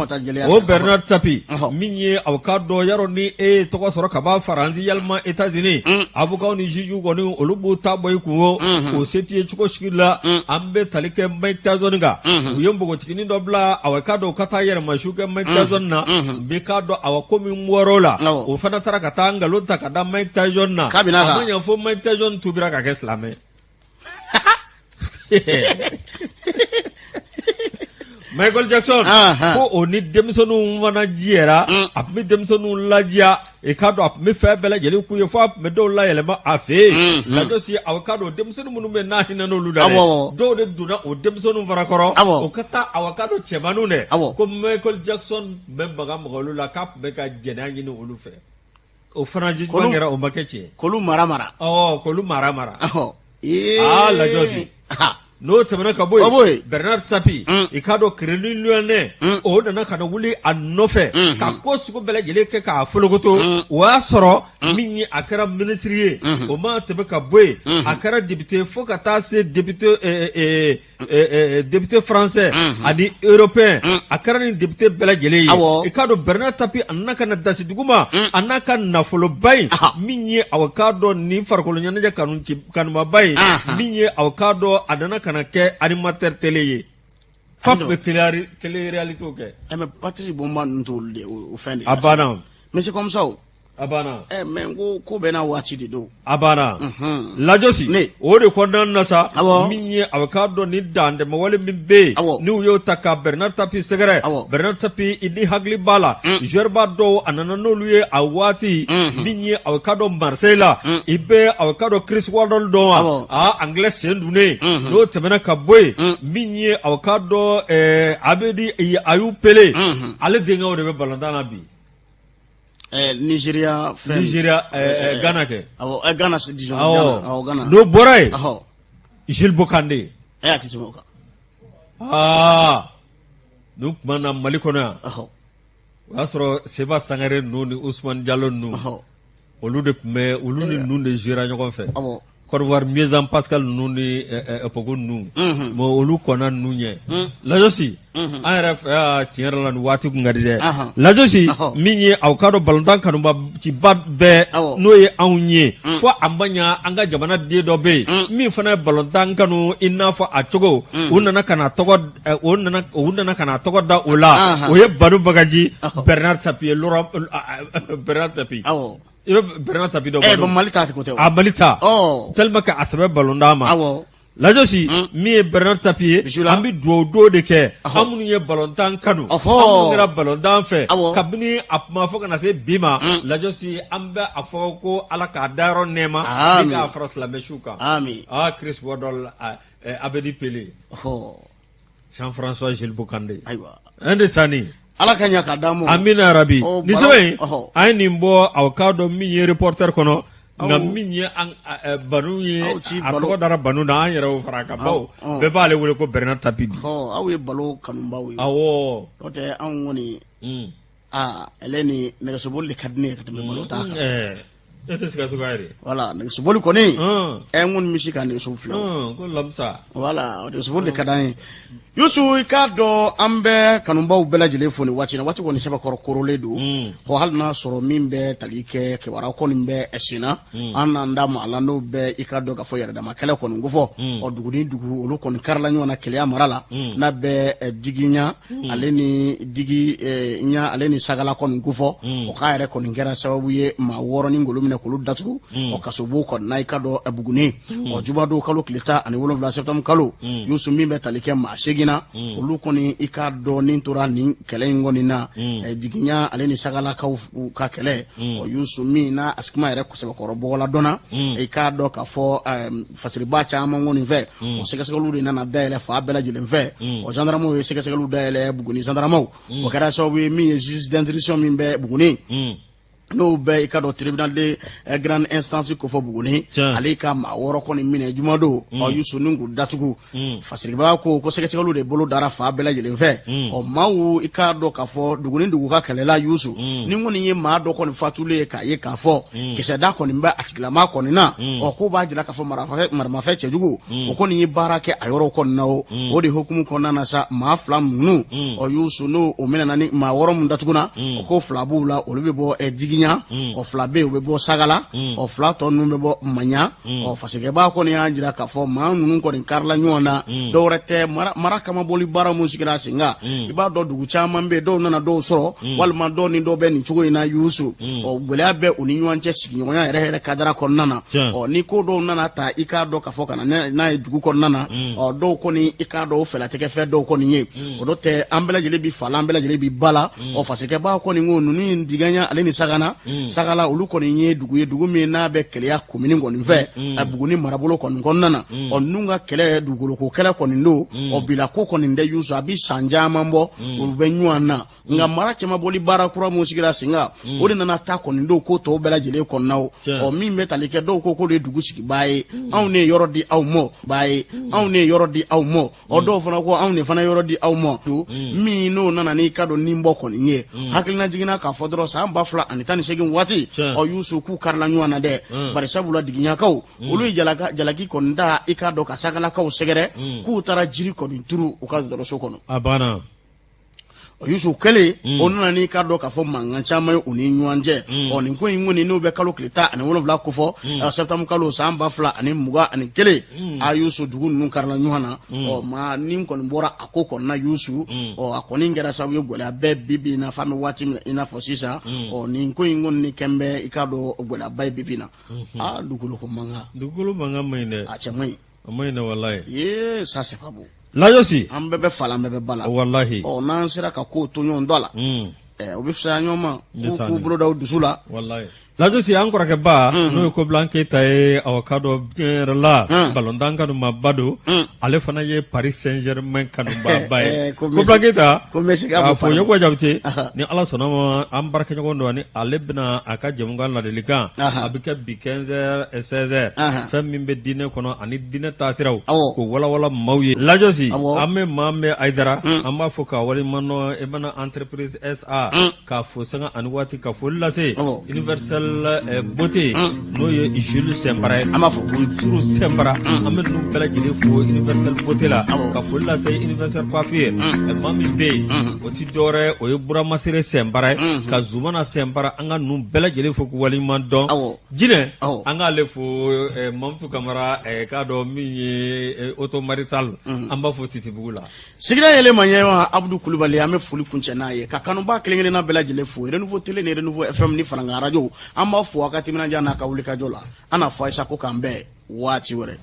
o Bernard Tapie minye avocado yaro ni to ko soro ka ba France yalma États-Unis avocado ni jiju go ni olubu taboy ko o seti chuko shikila ambe talike Mike Tyson ga uyombo go tikini dobla avocado kata yere mashuke Mike Tyson na be kado awakomi mworola o fana tara katanga lota kada Mike Tyson na amanya fo Mike Tyson tubira ka keslame Michael Jackson ko oni demsonu wana jiera apmi demsonu lajia e kado apmi febele jeli ku ye fo apmi do la yelema afe la dosi awakado demsonu munu me na hina no ludale do de duna o demsonu varakoro o kata awakado chemanu ne ko Michael Jackson membaga mogolu la kap be ka jenangi no ulufe o franji bangera o makeche kolu maramara kolu maramara la dosi no tɛmɛna ka bɔ yen Bernard Sapi i k'a dɔn Crédit Lyonnais o nana ka na wuli a nɔfɛ ka ko sugu bɛɛ lajɛlen kɛ k'a folokoto o y'a sɔrɔ min ye a kɛra ministre ye o ma tɛmɛ ka bɔ yen a kɛra député fo ka taa se député français ani européen a kɛra ni député bɛɛ lajɛlen ye i k'a dɔn Bernard Tapie a nana ka na dasi duguma a n'a ka nafoloba in min ye aw k'a dɔn ni farikolo ɲɛnajɛ kanubaba in min ye aw k'a dɔn a nana ka na kɛ animateur télé ye faf bɛ télé réalité kɛ mais Patrice Bomba ninnu t'olu de o fɛn de a banna monsieur comme ça a banna mais ko bɛɛ n'a waati de don a banna lajosi o de kɔnɔna na sa min ye a k'a dɔn ni dantɛmɛ wale min bɛ yen n'u y'o ta ka Bernard Tapie sɛgɛrɛ Bernard Tapie i ni hakili b'a la joueur ba dɔw a nana n'olu ye a waati min ye a k'a dɔn Marseille la i bɛ a k'a dɔn Chris Waddle dɔn wa anglais sen dunnen n'o tɛmɛna ka bɔ yen min ye a k'a dɔn Abedi Ayew Pele ale denkɛw de bɛ balontan na bi. Nigeria Ghana kɛ Ghana disons Ghana n'o bɔra yen Jules Bokande a tɛ tɛmɛ o kan n'u tuma na Mali kɔnɔ yan o y'a sɔrɔ Seba Sangare ninnu ni Ousmane Diallo ninnu olu de tun bɛ olu ni ninnu de jouera ɲɔgɔn fɛ Côte d'Ivoire Miezan Pascal ninnu ni Epogo ninnu mais olu kɔnna ninnu ɲɛ lajosi an yɛrɛ fɛ yan tiɲɛ yɛrɛ la nin waati kun ka di dɛ lajosi min ye aw k'a dɔn balontan kanubaciba bɛɛ n'o ye anw ye fo a ma ɲa an ka jamana den dɔ bɛ yen min fana ye balontan kanu i n'a fɔ a cogo u nana ka na tɔgɔ da o la o ye Banu Bagaji Bernard Tapie Bernard Tapie i bɛ Bernard Tapie dɔn Mali ta tɛ ko tɛ a Mali ta tellement que a sɛbɛ balontan ma lajosi min ye Bernard Tapie an bɛ dugawu de kɛ an minnu ye balontan kanu an minnu kɛra balontan fɛ kabini a kuma fɔ ka na se bi ma lajosi an bɛ a fɔ ko Ala k'a dayɔrɔ nɛɛma ni k'a fara silamɛsiw kan Chris Waddle Abedi Pele Jean-François Jules Bokande un de sani Ala ka ɲa k'a d'an ma amina rabi ni sɛbɛn an ye nin bɔ aw k'a dɔn min ye reporter kɔnɔ nka min ye Banu ye a tɔgɔ dara Banu na an yɛrɛ y'o fara a kan bawo bɛɛ b'ale wele ko Bernard Tapie aw ye balo kanubaw ye awɔ n'o tɛ anw kɔni ale ni nɛgɛsoboli de ka di ne ye ka tɛmɛ balo t'a kan e tɛ se ka sogo yɛrɛ voilà nɛgɛsoboli kɔni n kɔni bɛ se ka nɛgɛso filɛ ko lamisa voilà nɛgɛsoboli de ka d'an ye Youssou i k'a dɔn an bɛ kanubaw bɛɛ lajɛlen fo nin waati kɔni sɛbɛkɔrɔ korolen don hali n'a sɔrɔ min bɛ tali kɛ kibaruya kɔni bɛ senna an n'an da ma a la n'o bɛ i k'a dɔn k'a fɔ yɛrɛdama kɛlɛ kɔni ko fɔ dugu ni dugu olu kɔni karila ɲɔgɔn na Keleya mara la n'a bɛ Digi Ɲa ale ni Digi Ɲa ale ni Sagala kɔni ko fɔ o k'a yɛrɛ kɔni kɛra sababu ye maa 6 ni ngolo minɛ k'olu datugu kasobo kɔni na i k'a dɔn Buguni Jubadon kalo tile 17 septembre kalo Youssou min bɛ tali kɛ maa 8 olu kɔni i k'a dɔn ni tora nin kɛlɛ in kɔni na Digi Ɲa ale ni Sagalakaw ka kɛlɛ Youssou min na asikuma yɛrɛ sɛbɛkɔrɔ bɔgɔla dɔnna i k'a dɔn k'a fɔ fasiriba caman kɔni fɛ o sɛgɛsɛgɛliw de nana dayɛlɛ fa bɛɛ lajɛlen fɛ gendarmew ye sɛgɛsɛgɛliw dayɛlɛ Buguni gendarmew o kɛra sababu ye min ye juge d'instruction min bɛ Buguni n'o bɛ i ka dɔn tribunal de grande instance ko fɔ Buguni ale ka maa 6 kɔni minɛ Jumadon Youssou ni k'u datugu fasiriba ko sɛgɛsɛgɛliw de bolo dara fa bɛɛ lajɛlen fɛ maaw i k'a dɔn k'a fɔ dugu ni dugu ka kɛlɛla Youssou ni kɔni ye maa dɔ kɔni fatulen ye k'a ye k'a fɔ kisɛda kɔni bɛ a tigilama kɔni na k'o b'a jira k'a fɔ maramafɛn cɛjugu o kɔni ye baara kɛ a yɔrɔ kɔni na o de hukumu kɔnɔna na sa maa 2 minnu Youssou n'o minɛna ni maa 6 min datuguna o ko 2 b'u la olu bɛ bɔ Digi Ɲa o 2 bɛ yen u bɛ bɔ Sagala o 2 tɔ ninnu bɛ bɔ Maɲa fasikɛba kɔni y'a jira k'a fɔ maa ninnu kɔni karila ɲɔgɔn na dɔwɛrɛ tɛ mara kama boli baara mun sigira sen kan i b'a dɔn dugu caman bɛ yen dɔw nana dɔw sɔrɔ walima dɔw ni dɔw bɛ nin cogo in na Youssou gɛlɛya bɛ u ni ɲɔgɔn cɛ sigiɲɔgɔnya yɛrɛ kadara kɔnɔna na ni ko dɔw nana ta i k'a dɔn k'a fɔ ka na n'a ye dugu kɔnɔna na dɔw kɔni i k'a dɔn o fɛlatigɛfɛn dɔw kɔni ye o dɔ tɛ an bɛɛ lajɛlen bi fa la an bɛɛ lajɛlen bi ba la fasikɛba kɔni ko ninnu Digi Ɲa ale ni Sagana ɲana sagala olu kɔni ye dugu min n'a bɛ kɛlɛya komini kɔni fɛ a Buguni marabolo kɔni kɔnɔna na ninnu ka kɛlɛ dugukolo ko kɛlɛ kɔni don bila ko kɔni tɛ Yusu a bi san caman bɔ olu bɛ ɲɔgɔn na nka mara cɛman bɔli baara kura mun sigira sen kan o de nana taa kɔni don ko tɔw bɛɛ lajɛlen kɔnɔna min bɛ tali kɛ dɔw ko k'olu ye dugu sigi baa ye anw ne yɔrɔ di aw mɔ baa ye anw ne yɔrɔ di aw mɔ dɔw fana ko anw de fana yɔrɔ di aw mɔ min n'o nana n'i ka dɔn nin bɔ kɔni ye hakilina jiginna k'a fɔ dɔrɔn san 2018 waati Yusu k'u karila ɲɔgɔn na dɛ bari sabula digiɲakaw olu ye jalaki kɔni da i ka dɔn ka sagalakaw sɛgɛrɛ k'u taara jiri kɔni turu u ka dɔrɔso kɔnɔ a banna Yusu kɛlen o nana n'i ka dɔn k'a fɔ mankan caman ye u ni ɲɔgɔn cɛ nin ko in kɔni n'u bɛ kalo tile 17 ko fɔ septembre kalo san 2021 a Yusu dugu ninnu karila ɲɔgɔn na ma ni kɔni bɔra a ko kɔnɔna Yusu a kɔni kɛra sababu ye gɛlɛya bɛɛ bibi na fami waati min i n'a fɔ sisan nin ko in kɔni ni kɛnbɛ i ka dɔn gɛlɛyaba ye bibi na dugukolo ko mankan man ɲi dɛ a cɛ man ɲi a man ɲi dɛ walayi ça c'est pas bon Lajosi an bɛɛ bɛ falan bɛɛ bɛ bala wallahi n'an sera ka ko to ɲɔgɔn dɔ la o bɛ fisaya ɲɔgɔn ma k'u bolo da dusu la wallahi Lajosi an kɔrɔkɛ ba n'o ye Kobilan Keyita ye a ka dɔn diɲɛ yɛrɛ la balontan kanubaba don ale fana ye Paris Saint-Germain kanubaba ye Kobilan Keyita k'a fɔ Yakuba Jabate ni Ala sɔnna ma an baarakɛɲɔgɔn don ani ale bɛna a ka jɛmukan ladilikan a bɛ kɛ bi 15h 16h fɛn min bɛ diinɛ kɔnɔ ani diinɛ taasiraw k'o walawala maaw ye Lajosi an bɛ maa min bɛ Ayidara an b'a fɔ k'a waleɲuman dɔn Ebana Entreprise SA k'a fo sanga ani waati ka foli lase Universel Beauté n'o ye Jules Sembara ye an b'a fɔ Jules Sembara an bɛ ninnu bɛɛ lajɛlen fo Universel Beauté la ka foli lase Universel Coiffure maa min bɛ yen o ti dɔwɛrɛ o ye Buramasire Sembara ye ka Zumana Sembara an ka ninnu bɛɛ lajɛlen fo k'u waleɲuman dɔn jinɛ an k'ale fo Mamutu Kamara k'a dɔn min ye Auto Marisal an b'a fɔ Titibugu la sigira yɛlɛma ɲɛma Abdou Kulubali an bɛ foli kuncɛ n'a ye ka kanuba kelen-kelenna bɛɛ lajɛlen fo Renouveau Télé ni Renouveau FM ni Faranga Radio an b'a fɔ a ka timinanja n'a ka wulikajɔ la an na fɔ Ayisa ko k'an bɛn waati wɛrɛ